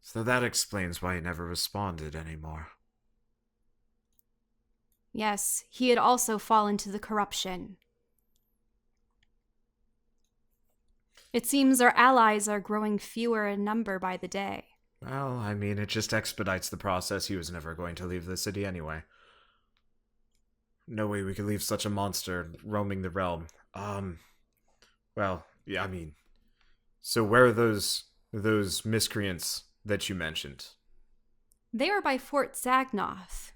So that explains why he never responded anymore. Yes, he had also fallen to the corruption. It seems our allies are growing fewer in number by the day. Well, I mean, it just expedites the process. He was never going to leave the city anyway. No way we could leave such a monster roaming the realm. Well, yeah, I mean... So where are those miscreants that you mentioned? They are by Fort Zagnoth.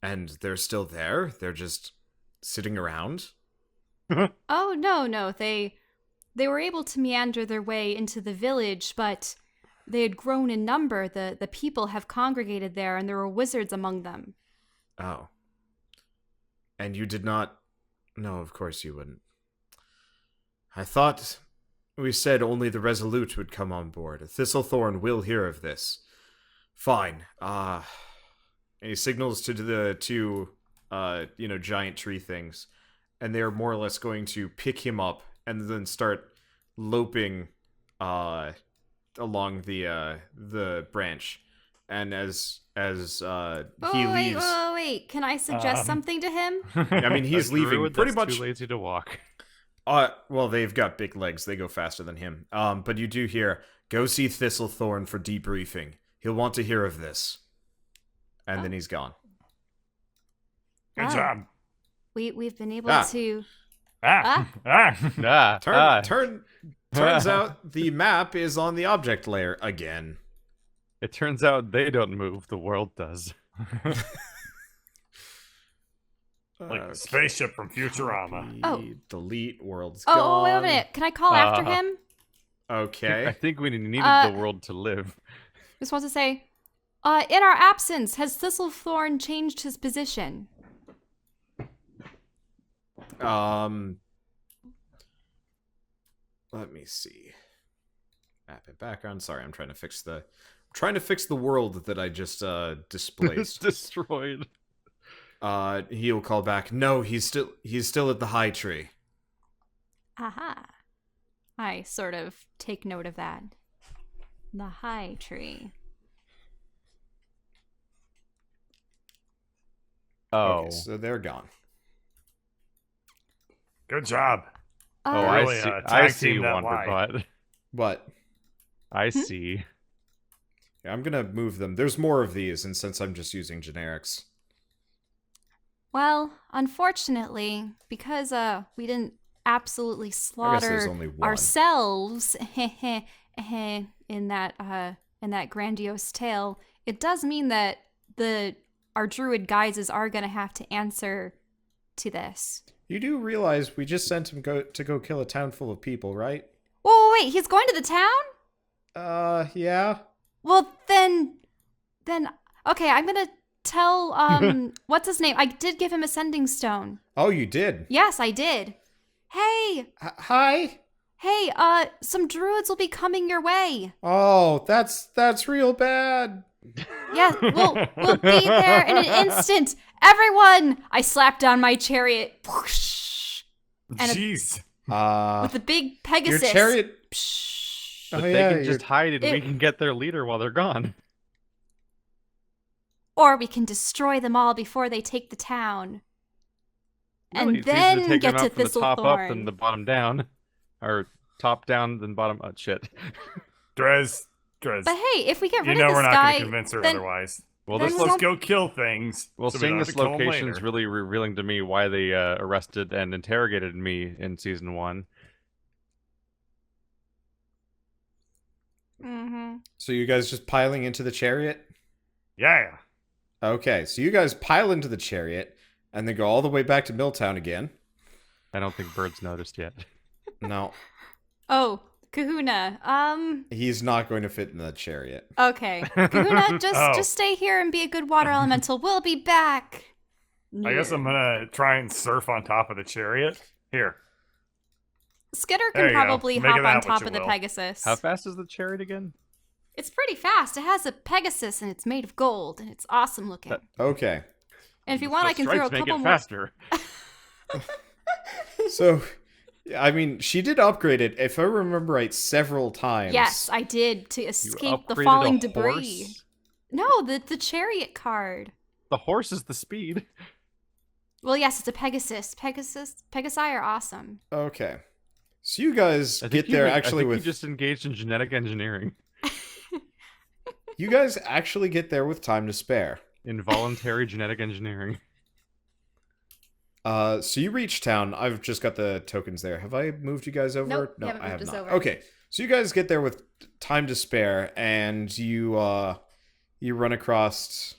And they're still there? They're just sitting around? Oh, no. They were able to meander their way into the village, but they had grown in number. The people have congregated there, and there were wizards among them. Oh. And you did not... No, of course you wouldn't. I thought we said only the Resolute would come on board. Thistlethorn will hear of this. Fine. And he signals to the two, giant tree things. And they're more or less going to pick him up and then start loping along the branch. And as he leaves... Wait. Can I suggest something to him? I mean, he's A leaving druid pretty that's much... too lazy to walk. Well, they've got big legs. They go faster than him. But you do hear, go see Thistlethorn for debriefing. He'll want to hear of this. And then he's gone. Good Wow. job. We've been able to... Turns out the map is on the object layer again. It turns out they don't move, the world does. Like the spaceship from Futurama. Oh. Delete, world's Oh, gone. wait a minute. Can I call after him? Okay. I think we needed the world to live. Just want to say, in our absence, has Thistlethorn changed his position? Let me see. Map and background. Sorry, I'm trying to fix the world that I just It's displaced. destroyed. He'll call back. No, he's still at the high tree. Aha. I sort of take note of that. The high tree. Oh. Okay, so they're gone. Good job. Oh, Really, I see. tag I see, team that lie. Wonderbutt. What? I see. Yeah, I'm gonna move them. There's more of these, and since I'm just using generics. Well, unfortunately, because we didn't absolutely there's slaughter only one. ourselves in that grandiose tale, it does mean that our druid guises are gonna have to answer to this. You do realize we just sent him to go kill a town full of people, right? Whoa, wait, he's going to the town? Yeah. Well, then, okay, I'm gonna tell, what's his name? I did give him a sending stone. Oh, you did? Yes, I did. Hey, Hi? hey, some druids will be coming your way. Oh, that's real bad. Yeah, we'll be there in an instant. Everyone! I slapped down my chariot. Whoosh, and Jeez. with the big Pegasus. Your chariot... Psh. But Oh, they yeah, can just hide and we can get their leader while they're gone. Or we can destroy them all before they take the town. Really, And it's easier then to take get them to out from the top up than Thistlethorn. the bottom down. Or top down than bottom up. Shit. Drez. But hey, if we get You rid know of we're this not guy, going to convince her then otherwise. Well, Then this we Let's won't- go kill things. well, so we seeing don't have this to kill 'em location is later. really revealing to me why they arrested and interrogated me in season 1. Mm-hmm. So you guys just piling into the chariot? Yeah. Okay, so you guys pile into the chariot and then go all the way back to Milltown again. I don't think Bird's noticed yet. No, Oh, Kahuna. he's not going to fit in the chariot. Okay. Kahuna, Oh. just stay here and be a good water elemental. We'll be back. I guess I'm gonna try and surf on top of the chariot. Here. Skitter There can you go. probably Make hop of on that what top you of the will. Pegasus. How fast is the chariot again? It's pretty fast. It has a Pegasus and it's made of gold and it's awesome looking. Okay, And if you want, I can throw a Stripes make couple it more. faster. so I mean, she did upgrade it, if I remember right, several times. Yes, I did to You escape the upgraded falling a debris. horse? No, the chariot card. The horse is the speed. Well, yes, it's a Pegasus. Pegasi are awesome. Okay, so you guys I think get you there mean- I actually think with you just engaged in genetic engineering. you guys actually get there with time to spare. Involuntary genetic engineering. So you reach town. I've just got the tokens there. Have I moved you guys over? Nope, you no, haven't I have moved us not. over. Okay, so you guys get there with time to spare, and you run across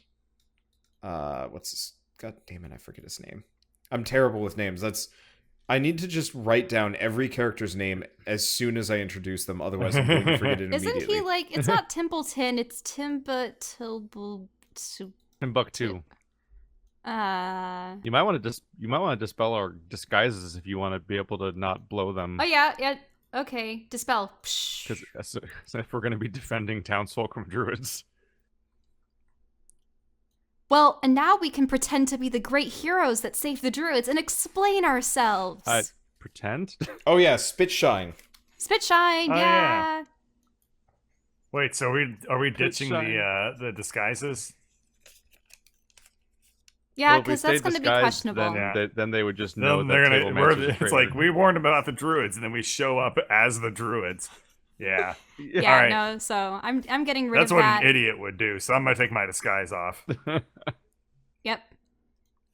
what's this? God damn it, I forget his name. I'm terrible with names. I need to just write down every character's name as soon as I introduce them, otherwise I'm going to forget it Isn't immediately. he like? It's not Templeton. It's Timbuktu. Timbuktu. You might want to dispel our disguises if you want to be able to not blow them. Oh yeah. Okay, dispel. Psh. Because if we're going to be defending townsfolk from druids. Well, and now we can pretend to be the great heroes that saved the druids and explain ourselves. Pretend? Oh yeah, Spitshine. Spitshine, Oh, yeah. yeah. Wait, so are we ditching shine. the disguises? Yeah, Well, if we because that's stayed going to be disguised, questionable. Yeah. Then they would just know Then that they're table gonna. matches It's traitor. like we warned them about the druids, and then we show up as the druids. Yeah, Yeah, Alright. no, so I'm getting rid that's of what that. an idiot would do. So I'm gonna take my disguise off. Yep.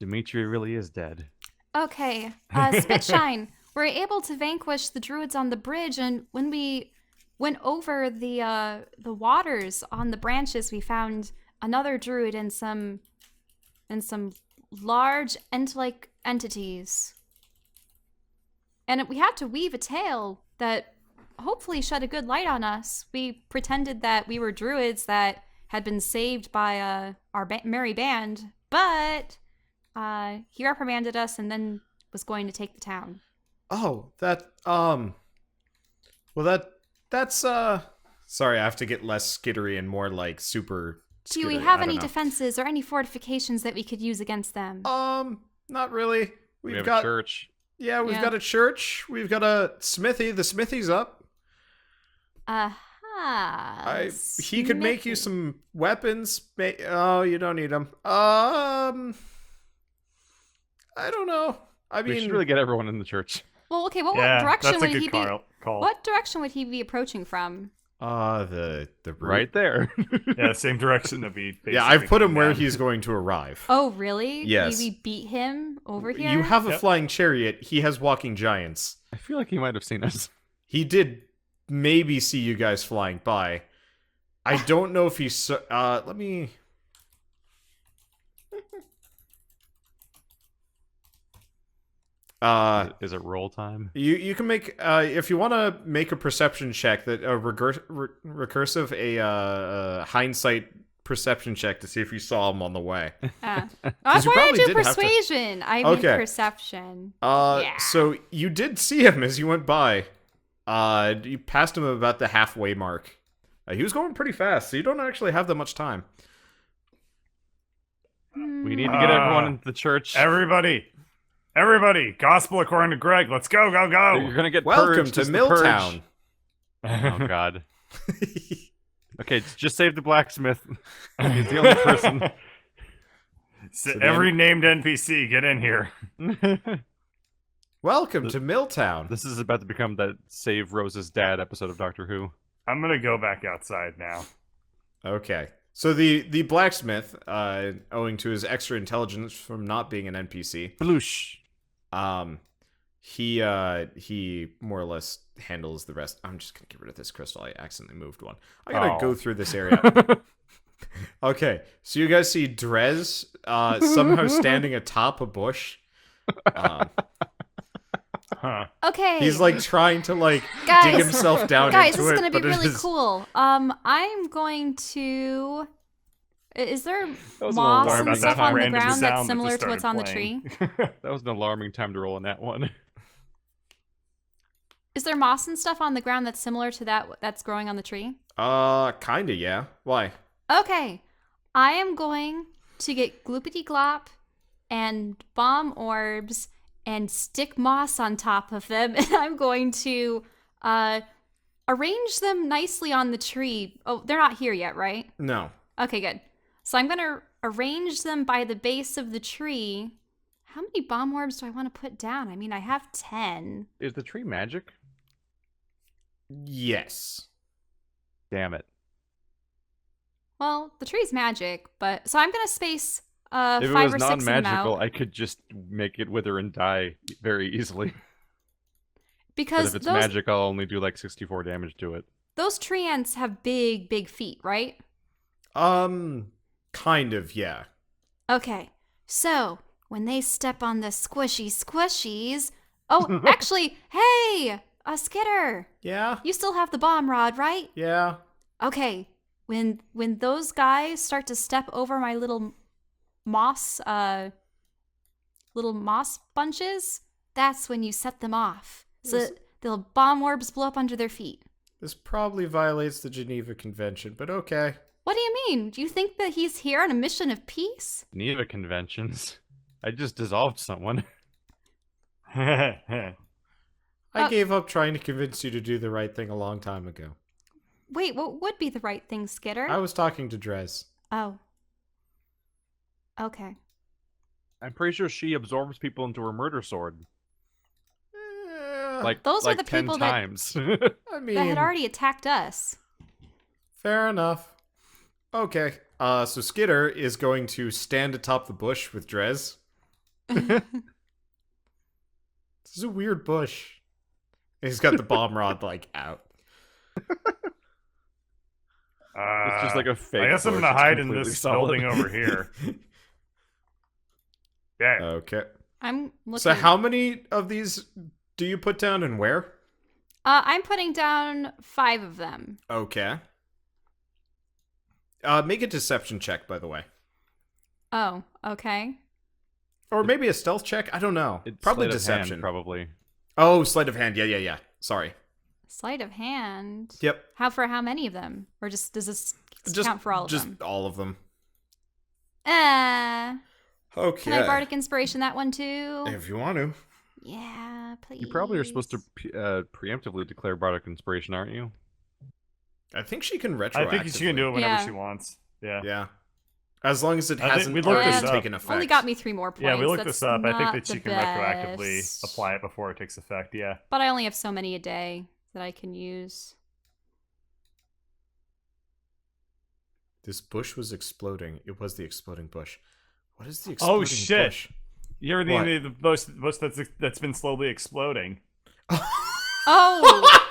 Dimitri really is dead. Okay, Spitshine. We're able to vanquish the druids on the bridge, and when we went over the waters on the branches, we found another druid and some large ant-like entities. And we had to weave a tale that hopefully shed a good light on us. We pretended that we were druids that had been saved by our merry band, but he reprimanded us and then was going to take the town. Oh, well that's sorry, I have to get less skittery and more like super Do we skittery. have I don't any know. defenses or any fortifications that we could use against them? Not really. We We've have got a church. Yeah, we've Yeah. got a church. We've got a smithy. The smithy's up. He could make you some weapons. Oh, you don't need them. I don't know. I We mean, should really get everyone in the church. Well, okay, what Yeah, direction that's a would he good be? call. What direction would he be approaching from? the Right there. Yeah, same direction that we. Yeah, I've put him where down. he's going to arrive. Oh, really? Yes. We beat him over here? You have a Yep. flying chariot. He has walking giants. I feel like he might have seen us. He did maybe see you guys flying by. I don't know if he saw. Let me. Is it roll time? You can make if you want to make a perception check that recursive hindsight perception check to see if you saw him on the way. That's you why I probably do did have to- persuasion. I mean Okay. perception. So you did see him as you went by. You passed him about the halfway mark. He was going pretty fast, so you don't actually have that much time. We need to get everyone into the church. Everybody, gospel according to Greg. Let's go, go, You're go. gonna get Welcome purged. to It's the purge. Milltown. Oh God. Okay, just save the blacksmith. He's the only person. So So every named NPC, get in here. Welcome to Milltown. This is about to become that Save Rose's Dad episode of Doctor Who. I'm gonna go back outside now. Okay, So the blacksmith, owing to his extra intelligence from not being an NPC, Bloosh. he more or less handles the rest. I'm just gonna get rid of this crystal. I accidentally moved one. I gotta go through this area. Okay, so you guys see Drez somehow standing atop a bush. Huh. Okay. He's like trying to like Guys. dig himself down Guys, into this is it, gonna be but it really is- cool. I'm going to. Is there was an moss alarming and stuff on the random ground sound that's that similar just to what's on the started tree? That was an alarming time to roll on that one. Is there moss and stuff on the ground that's similar to that's growing on the tree? Kinda, yeah. Why? Okay. I am going to get gloopity glop and bomb orbs and stick moss on top of them, and I'm going to arrange them nicely on the tree. Oh, they're not here yet, right? No. Okay, good. So I'm going to arrange them by the base of the tree. How many bomb orbs do I want to put down? I mean, I have 10. Is the tree magic? Yes. Damn it. Well, the tree's magic, but so I'm going to space If it 5 was or 6 of them non-magical, out. I could just make it wither and die very easily. But Because if it's those, magic, I'll only do like 64 damage to it. those tree ants have big, big feet, right? Kind of, yeah. Okay, so when they step on the squishies. Oh, actually, hey, Skitter, Yeah? you still have the bomb rod, right? Yeah. Okay, when those guys start to step over my little moss bunches, that's when you set them off. So Yes. the bomb orbs blow up under their feet. This probably violates the Geneva Convention, but okay. What do you mean? Do you think that he's here on a mission of peace? Geneva conventions. I just dissolved someone. I Uh, gave up trying to convince you to do the right thing a long time ago. Wait, what would be the right thing, Skitter? I was talking to Drez. Oh. Okay. I'm pretty sure she absorbs people into her murder sword. Like Those were like the 10 people that- times. I mean, That had already attacked us. fair enough. Okay, so Skitter is going to stand atop the bush with Drez. This is a weird bush. He's got the bomb rod, like, out. It's just like a fake. I guess I'm bush, gonna it's hide in completely this solid. building over here. Yeah. Okay. I'm looking. So how many of these do you put down and where? I'm putting down 5 of them. Okay. Make a deception check, by the way. Oh, okay. Or maybe a stealth check? I don't know. It's Probably sleight of hand, deception. probably. Oh, sleight of hand. Yeah. Sorry. Sleight of hand. Yep. How many of them? Or does this count for all of just them? all of them. Okay. Okay. Can I bardic inspiration that one too? If you want to. Yeah, please. You probably are supposed to preemptively declare bardic inspiration, aren't you? I think she can retroactively. I think she can do it whenever Yeah. she wants. Yeah. Yeah. As long as it I think hasn't we looked already this up. taken effect. Only got me 3 more points. Yeah, we looked That's this up. I think not that she the can retroactively best. apply it before it takes effect. Yeah. But I only have so many a day that I can use. This bush was exploding. It was the exploding bush. What is the exploding Oh shit! bush? You ever What? the bush that's been slowly exploding? Oh!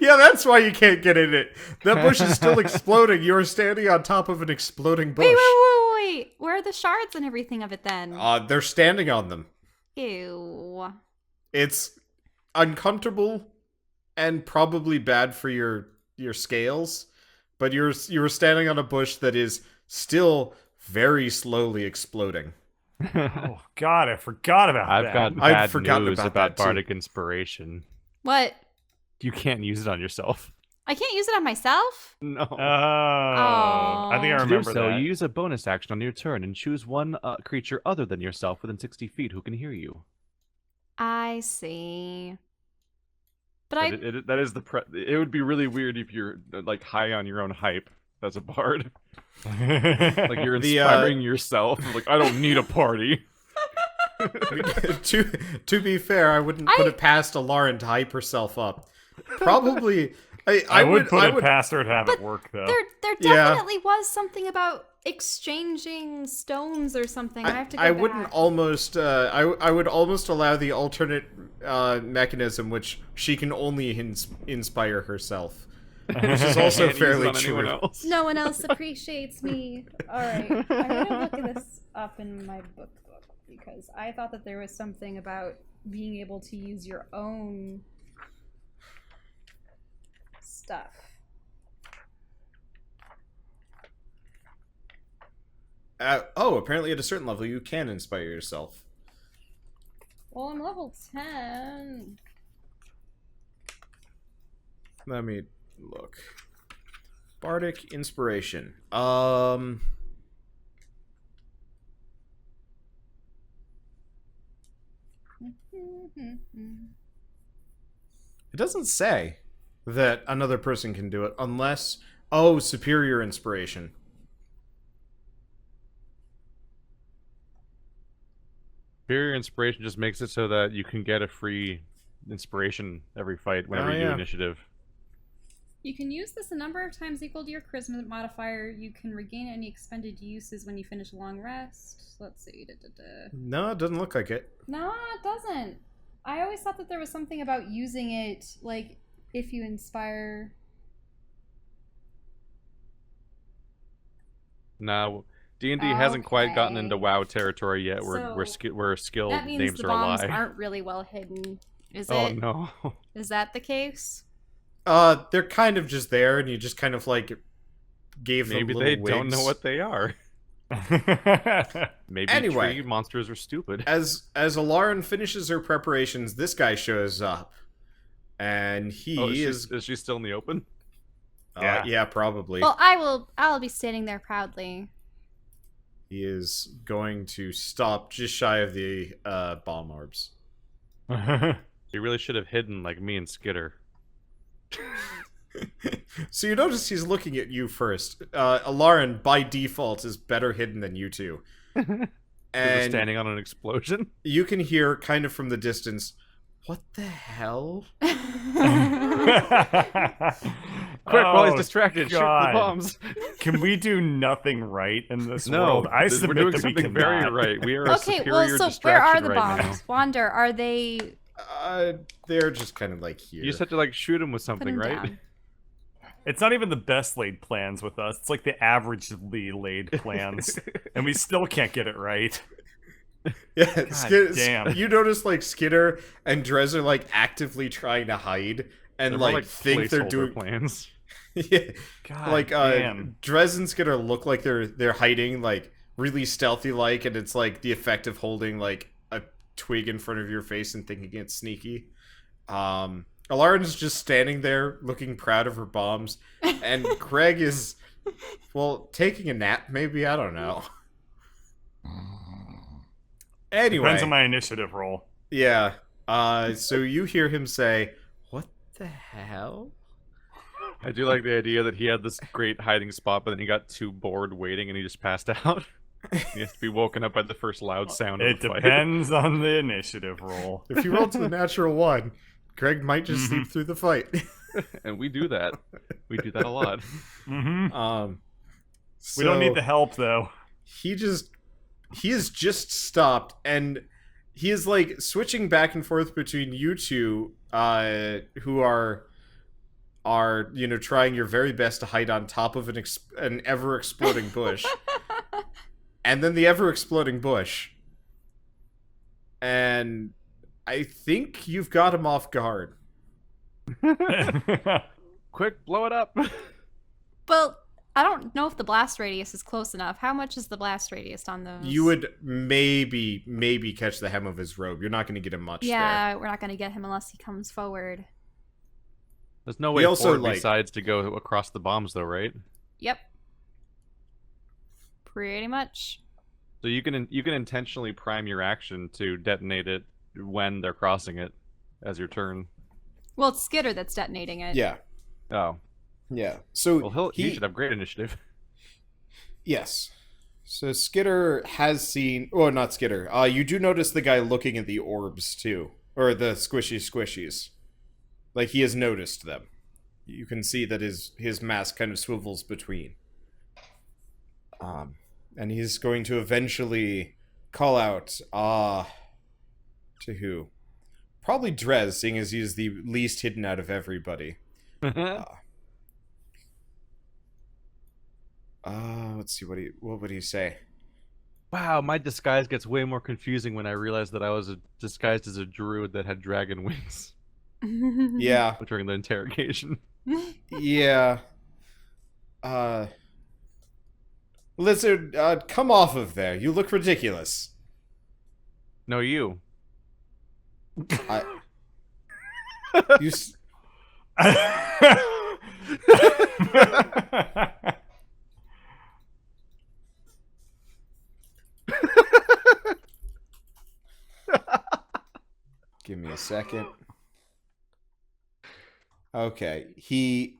Yeah, that's why you can't get in it. That bush is still exploding. You are standing on top of an exploding bush. Wait. Where are the shards and everything of it then? They're standing on them. Ew. It's uncomfortable and probably bad for your scales, but you were standing on a bush that is still very slowly exploding. Oh god, I forgot about I've that. got I'd bad forgotten news about about that, too. bardic inspiration. What? You can't use it on yourself. I can't use it on myself? No. Oh, I think I To do remember so, that. you use a bonus action on your turn and choose one creature other than yourself within 60 feet who can hear you. I see. But That is it would be really weird if you're like high on your own hype as a bard. Like you're The, inspiring yourself. Like, I don't need a party. to be fair, I wouldn't put it past Alarin to hype herself up. Probably I would put it past her to have it work though. There definitely was something about exchanging stones or something. I have to go back. I would almost allow the alternate mechanism, which she can only inspire herself, which is also Can't use it fairly on anyone true. else. No one else appreciates me. Alright, I'm gonna look at this up in my book because I thought that there was something about being able to use your own stuff. Apparently at a certain level you can inspire yourself. Well, I'm level 10. Let me look. Bardic inspiration. It doesn't say that another person can do it unless... Oh, superior inspiration. Superior inspiration just makes it so that you can get a free inspiration every fight whenever you do initiative. You can use this a number of times equal to your charisma modifier. You can regain any expended uses when you finish a long rest. Let's see. No, it doesn't look like it. No, it doesn't. I always thought that there was something about using it, like, if you inspire... No, D&D hasn't quite gotten into Okay. WoW territory yet, where skill That means names the are a bombs lie. aren't really well hidden. Is Oh it? no. Is that the case? They're kind of just there, and you just kind of, like, gave them Maybe little they wigs. don't know what they are. Maybe Anyway. tree monsters are stupid. As Alarin finishes her preparations, this guy shows up. And he is she still in the open? Yeah, probably. Well, I'll be standing there proudly. He is going to stop just shy of the bomb orbs. You really should have hidden like me and Skitter. So you notice he's looking at you first. Alarin, by default, is better hidden than you two. We're And standing on an explosion. you can hear, kind of from the distance, what the hell? Quick, while he's Oh, distracted, shoot the God. bombs. Can we do nothing right in this No, world? I we're submit doing that we something very cannot. right. We are a Okay, superior well, so where distraction are the right now. bombs? Wander, are they... They're just kind of like here. You just have to like shoot him with Put something, them right? down. It's not even the best laid plans with us. It's like the averagely laid plans, and we still can't get it right. Yeah, damn. You notice like Skitter and Drez are like actively trying to hide and They're more like think they're placeholder doing. plans. Yeah, God like damn. Drez and Skitter look like they're hiding like really stealthy like, and it's like the effect of holding like a twig in front of your face and thinking it's sneaky. Alarin's just standing there looking proud of her bombs, and Greg is, well, taking a nap maybe, I don't know. Anyway, Depends on my initiative roll. yeah. So you hear him say, "What the hell?" I do like the idea that he had this great hiding spot, but then he got too bored waiting and he just passed out. He has to be woken up by the first loud sound It of the fight. depends on the initiative roll. If you roll to the natural one, Greg might just sleep through the fight. And we do that. We do that a lot. Mm-hmm. We don't need the help though. He has just stopped, and he is like switching back and forth between you two, who are trying your very best to hide on top of an ever exploding bush, and then the ever exploding bush, and I think you've got him off guard. Quick, blow it up. Well, I don't know if the blast radius is close enough. How much is the blast radius on those? You would maybe catch the hem of his robe. You're not going to get him much Yeah, we're not going to get him unless he comes forward. There's no He way also, forward like- besides to go across the bombs, though, right? Yep. Pretty much. So you can intentionally prime your action to detonate it when they're crossing it as your turn. Well, it's Skitter that's detonating it. there. Yeah. Oh, Yeah. So well, he should have great initiative. Yes. So Skitter has seen... Oh, not Skitter. You do notice the guy looking at the orbs, too. Or the squishies. Like, he has noticed them. you can see that his mask kind of swivels between. And he's going to eventually call out, to who? Probably Drez, seeing as he's the least hidden out of everybody. Let's see, what would he say? Wow, my disguise gets way more confusing when I realize that I was disguised as a druid that had dragon wings Yeah, during the interrogation. yeah. Lizard, come off of there. You look ridiculous. No, you. I... You... Give me a second. Okay, he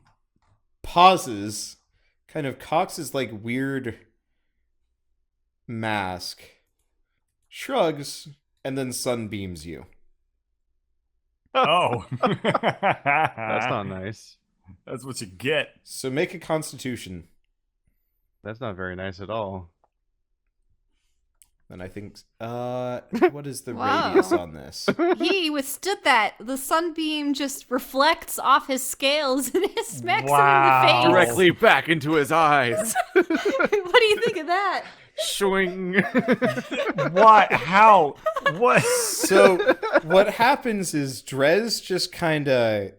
pauses, kind of cocks his, like, weird mask, shrugs, and then sunbeams you. Oh. That's not nice. That's what you get. So make a constitution. That's not very nice at all. And I think, what is the Wow. radius on this? He withstood that. The sunbeam just reflects off his scales and it smacks Wow. him in the face. Directly back into his eyes. What do you think of that? Swing. What? How? What? So what happens is Drez just kind of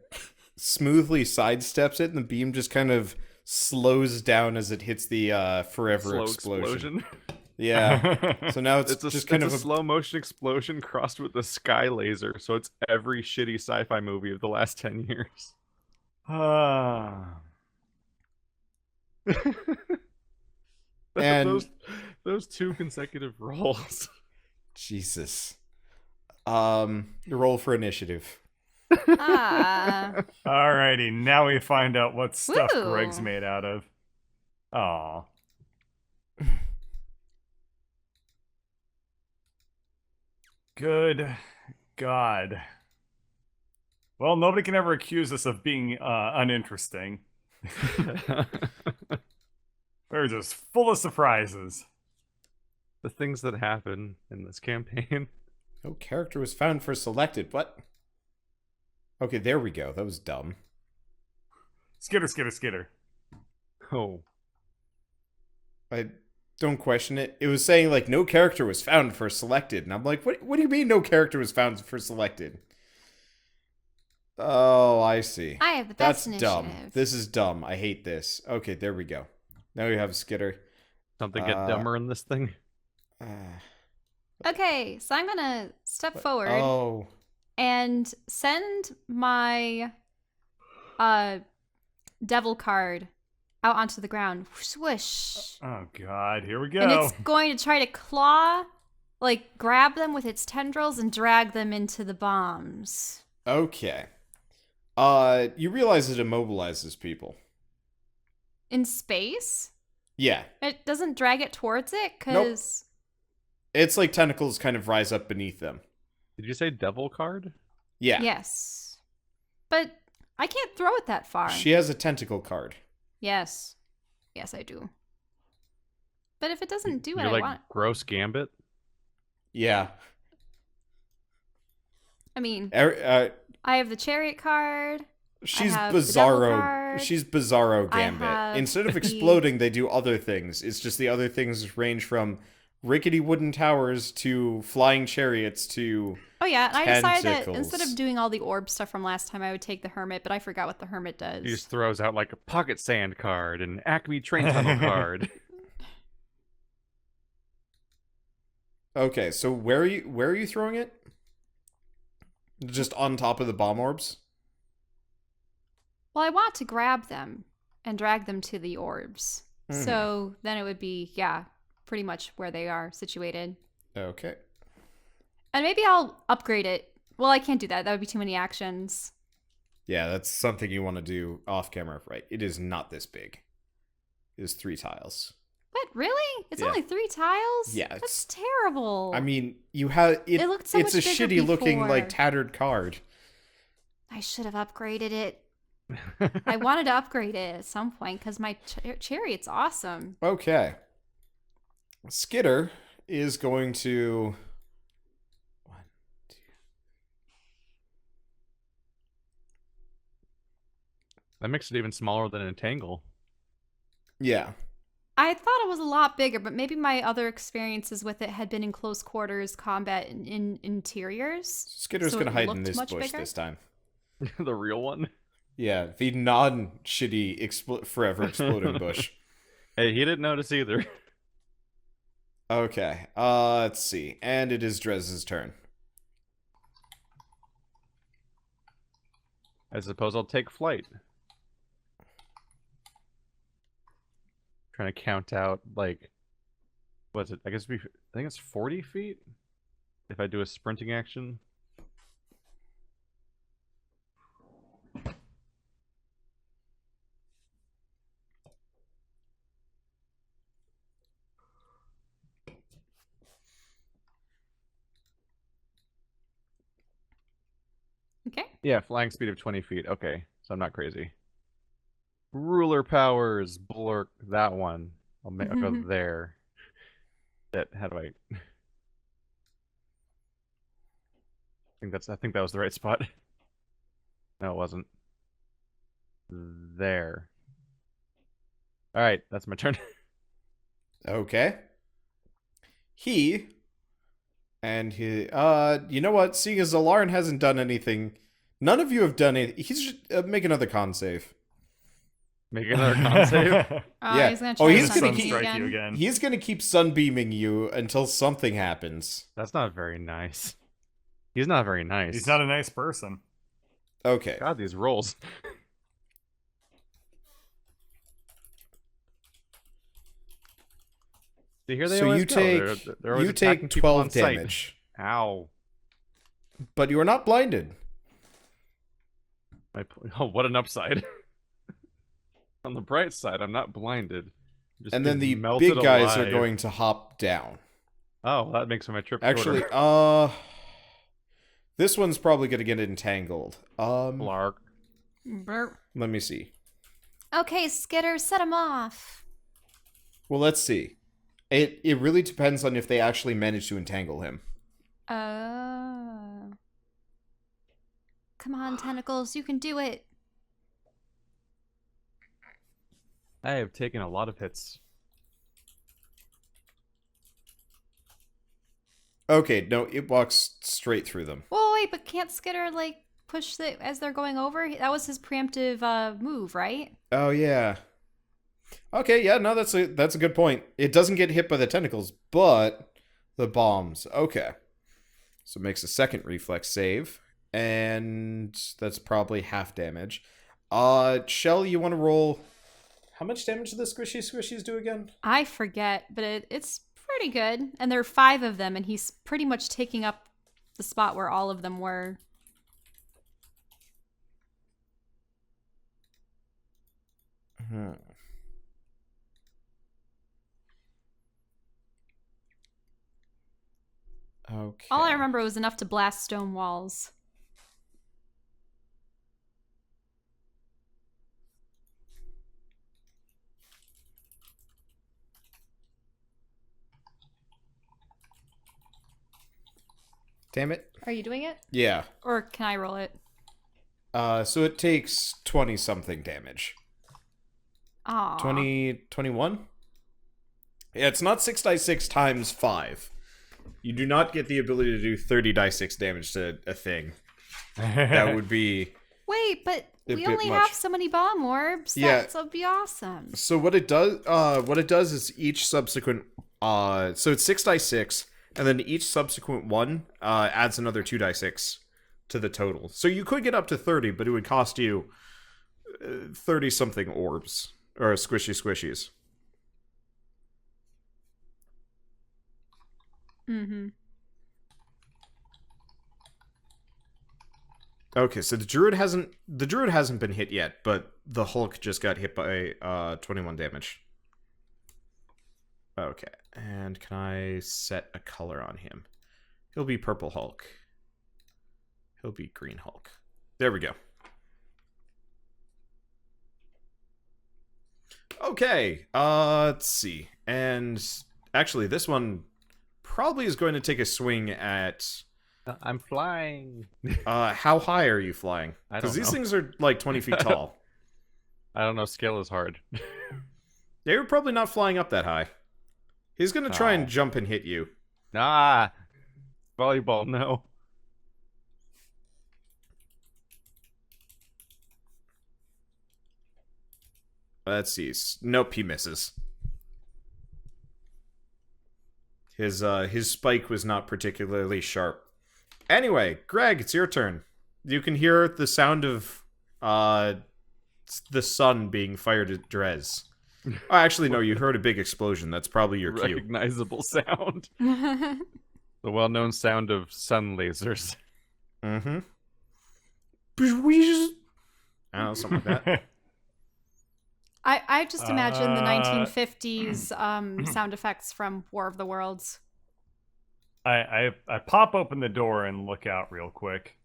smoothly sidesteps it, and the beam just kind of slows down as it hits the forever Slow explosion. Yeah. So now it's just kind of a slow motion explosion crossed with a sky laser. So it's every shitty sci-fi movie of the last 10 years. And- those two consecutive rolls. Jesus. Roll for initiative. Ah. Alrighty, now we find out what stuff Woo. Greg's made out of. Aw. Good God. Well, nobody can ever accuse us of being uninteresting. We're just full of surprises. The things that happen in this campaign. No character was found for selected. What? Okay, there we go. That was dumb. Skitter, skitter, skitter. Oh. I don't question it. It was saying, like, no character was found for selected. And I'm like, what do you mean no character was found for selected? Oh, I see. I have the That's best dumb. initiative. This is dumb. I hate this. Okay, there we go. Now we have a Skitter. Something get dumber in this thing? Okay, so I'm gonna step forward Oh. and send my devil card out onto the ground. Swoosh. Oh God, here we And go. it's going to try to claw, like grab them with its tendrils and drag them into the bombs. Okay. You realize it immobilizes people. In space? Yeah. It doesn't drag it towards it? Because... It's like tentacles kind of rise up beneath them. Did you say devil card? Yeah. Yes. But I can't throw it that far. She has a tentacle card. Yes. Yes, I do. But if it doesn't do what You're I like want... gross Gambit? Yeah. I mean, I I have the chariot card. She's have the devil Bizarro. card. She's Bizarro I Gambit. have Instead of the- exploding, they do other things. It's just the other things range from rickety wooden towers to flying chariots to... Oh yeah, and I decided that Tentacles. instead of doing all the orb stuff from last time, I would take the hermit, but I forgot what the hermit does. He just throws out like a pocket sand card and Acme train tunnel card. Okay, so where are you throwing it? Just on top of the bomb orbs? Well, I want to grab them and drag them to the orbs. Mhm. So then it would be, yeah, pretty much where they are situated. Okay. And maybe I'll upgrade it. Well, I can't do that. That would be too many actions. Yeah, that's something you want to do off camera, right? It is not this big. It is 3 tiles. What? Really? It's Yeah. only 3 tiles? Yeah, That's terrible. I mean, you have it. It looked so it's a much bigger shitty looking before. like tattered card. I should have upgraded it. I wanted to upgrade it at some point because my chariot's awesome. Okay. Skitter is going to... One, two... That makes it even smaller than Entangle. Yeah. I thought it was a lot bigger, but maybe my other experiences with it had been in close quarters combat in interiors. Skitter's So going to it hide in looked this much bush bigger? this time. The real one. Yeah, the non-shitty forever exploding bush. Hey, he didn't notice either. Okay, let's see. And it is Drez's turn. I suppose I'll take flight. Trying to count out, like, what's it? I think it's 40 feet if I do a sprinting action. Okay. Yeah, flying speed of 20 feet. Okay, so I'm not crazy. Ruler powers, blurk, that one. I'll go there. How do I... I think that was the right spot. No, it wasn't. There. Alright, that's my turn. Okay. He... And he... you know what? Seeing as Alarn hasn't done anything... None of you have done it. He's just... make another con save. Make another con save. Yeah. He's gonna Oh, try he's something gonna Sunstrike again. you again. He's gonna keep sunbeaming you until something happens. That's not very nice. He's not very nice. He's not a nice person. Okay. God, these rolls. See, here they So always you go. take... They're always you attacking take people 12 on sight. damage. Ow. But you are not blinded. Oh, what an upside. On the bright side, I'm not blinded. I'm just And then the being melted big guys are alive. going to hop down. Oh, that makes my trip Actually, shorter. this one's probably gonna get entangled. Blark. Burp. Let me see. Okay, Skitter, set him off. Well, let's see. It really depends on if they actually manage to entangle him. Oh. Come on, tentacles, you can do it. I have taken a lot of hits. Okay, no, it walks straight through them. Whoa, wait, but can't Skitter, like, push it as they're going over? That was his preemptive move, right? Oh yeah. Okay, yeah, no, that's a good point. It doesn't get hit by the tentacles, but the bombs. Okay. So it makes a second reflex save, and that's probably half damage. Shell, you want to roll? How much damage do the squishies do again? I forget, but it's pretty good. And there are 5 of them, and he's pretty much taking up the spot where all of them were. Okay. All I remember was enough to blast stone walls. Damn it. Are you doing it? Yeah. Or can I roll it? So it takes 20-something damage. Aw. 21? Yeah, it's not 6d6 times 5. You do not get the ability to do 30 die 6 damage to a thing. That would be... Wait, but A we bit only much. have so many bomb orbs. Yeah. That would be awesome. So what it does is each subsequent... so it's 6 die 6, and then each subsequent one adds another 2 die 6 to the total. So you could get up to 30, but it would cost you 30-something orbs. Or squishies. Mm-hmm. Okay, so the druid hasn't been hit yet, but the Hulk just got hit by 21 damage. Okay, and can I set a color on him? He'll be purple Hulk. He'll be green Hulk. There we go. Okay, let's see. And actually, this one probably is going to take a swing at... I'm flying. how high are you flying? I don't Because these know. things are like 20 feet tall. I don't know. Scale is hard. They were probably not flying up that high. He's going to try Oh. and jump and hit you. Ah, volleyball. No. Let's see. Nope, he misses. His spike was not particularly sharp. Anyway, Greg, it's your turn. You can hear the sound of the sun being fired at Drez. Oh, actually, no, you heard a big explosion. That's probably your cue. Recognizable sound. The well-known sound of sun lasers. Mm-hmm. I don't know, something like that. I just imagine the Uh, 1950s sound effects from War of the Worlds. I pop open the door and look out real quick.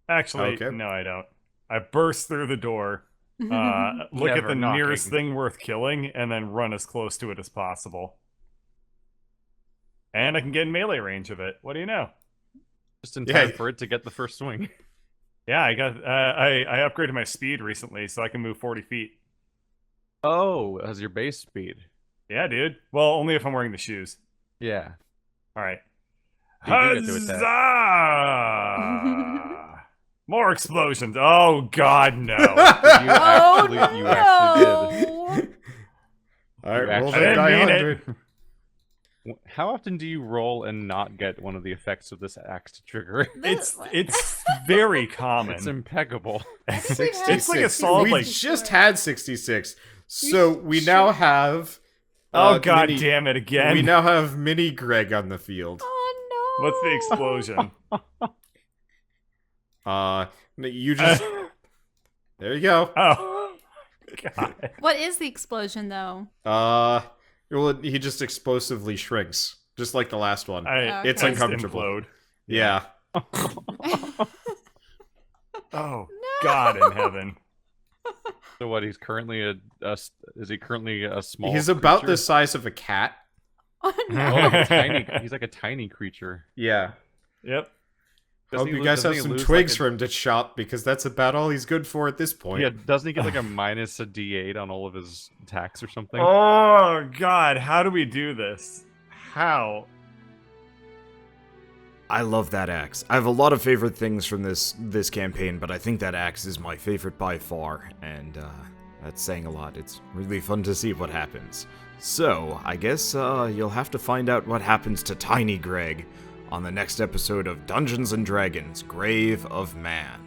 Actually, Okay. no, I don't. I burst through the door, look at Never the nearest knocking. thing worth killing, and then run as close to it as possible. And I can get in melee range of it. What do you know? Just in Yeah. time for it to get the first swing. Yeah, I got. I upgraded my speed recently, so I can move 40 feet. Oh, as your base speed. Yeah, dude. Well, only if I'm wearing the shoes. Yeah. All right. You do get to attack. Huzzah! More explosions. Oh God, no! You actually did. All right, roll actually- that die I didn't mean 100. How often do you roll and not get one of the effects of this axe to trigger? It's very common. It's impeccable. It's like a solid We like. just had 66, so we now have. Oh God mini, damn it again! We now have Mini Greg on the field. Oh no! What's the explosion? You just there you go. Oh God! What is the explosion though? Well, he just explosively shrinks, just like the last one. It's Okay. uncomfortable. Implode. Yeah. Oh God in heaven! So what? He's currently is he currently a small? He's about creature? the size of a cat. Oh Oh, no! like a tiny. He's like a tiny creature. Yeah. Yep. Doesn't Hope he you lo- guys doesn't have he some lose, twigs like, for him to chop, because that's about all he's good for at this point. Yeah, doesn't he get like a minus a d8 on all of his attacks or something? Oh God! How do we do this? How? I love that axe. I have a lot of favorite things from this campaign, but I think that axe is my favorite by far, and that's saying a lot. It's really fun to see what happens. So, I guess you'll have to find out what happens to Tiny Greg on the next episode of Dungeons & Dragons: Grave of Man.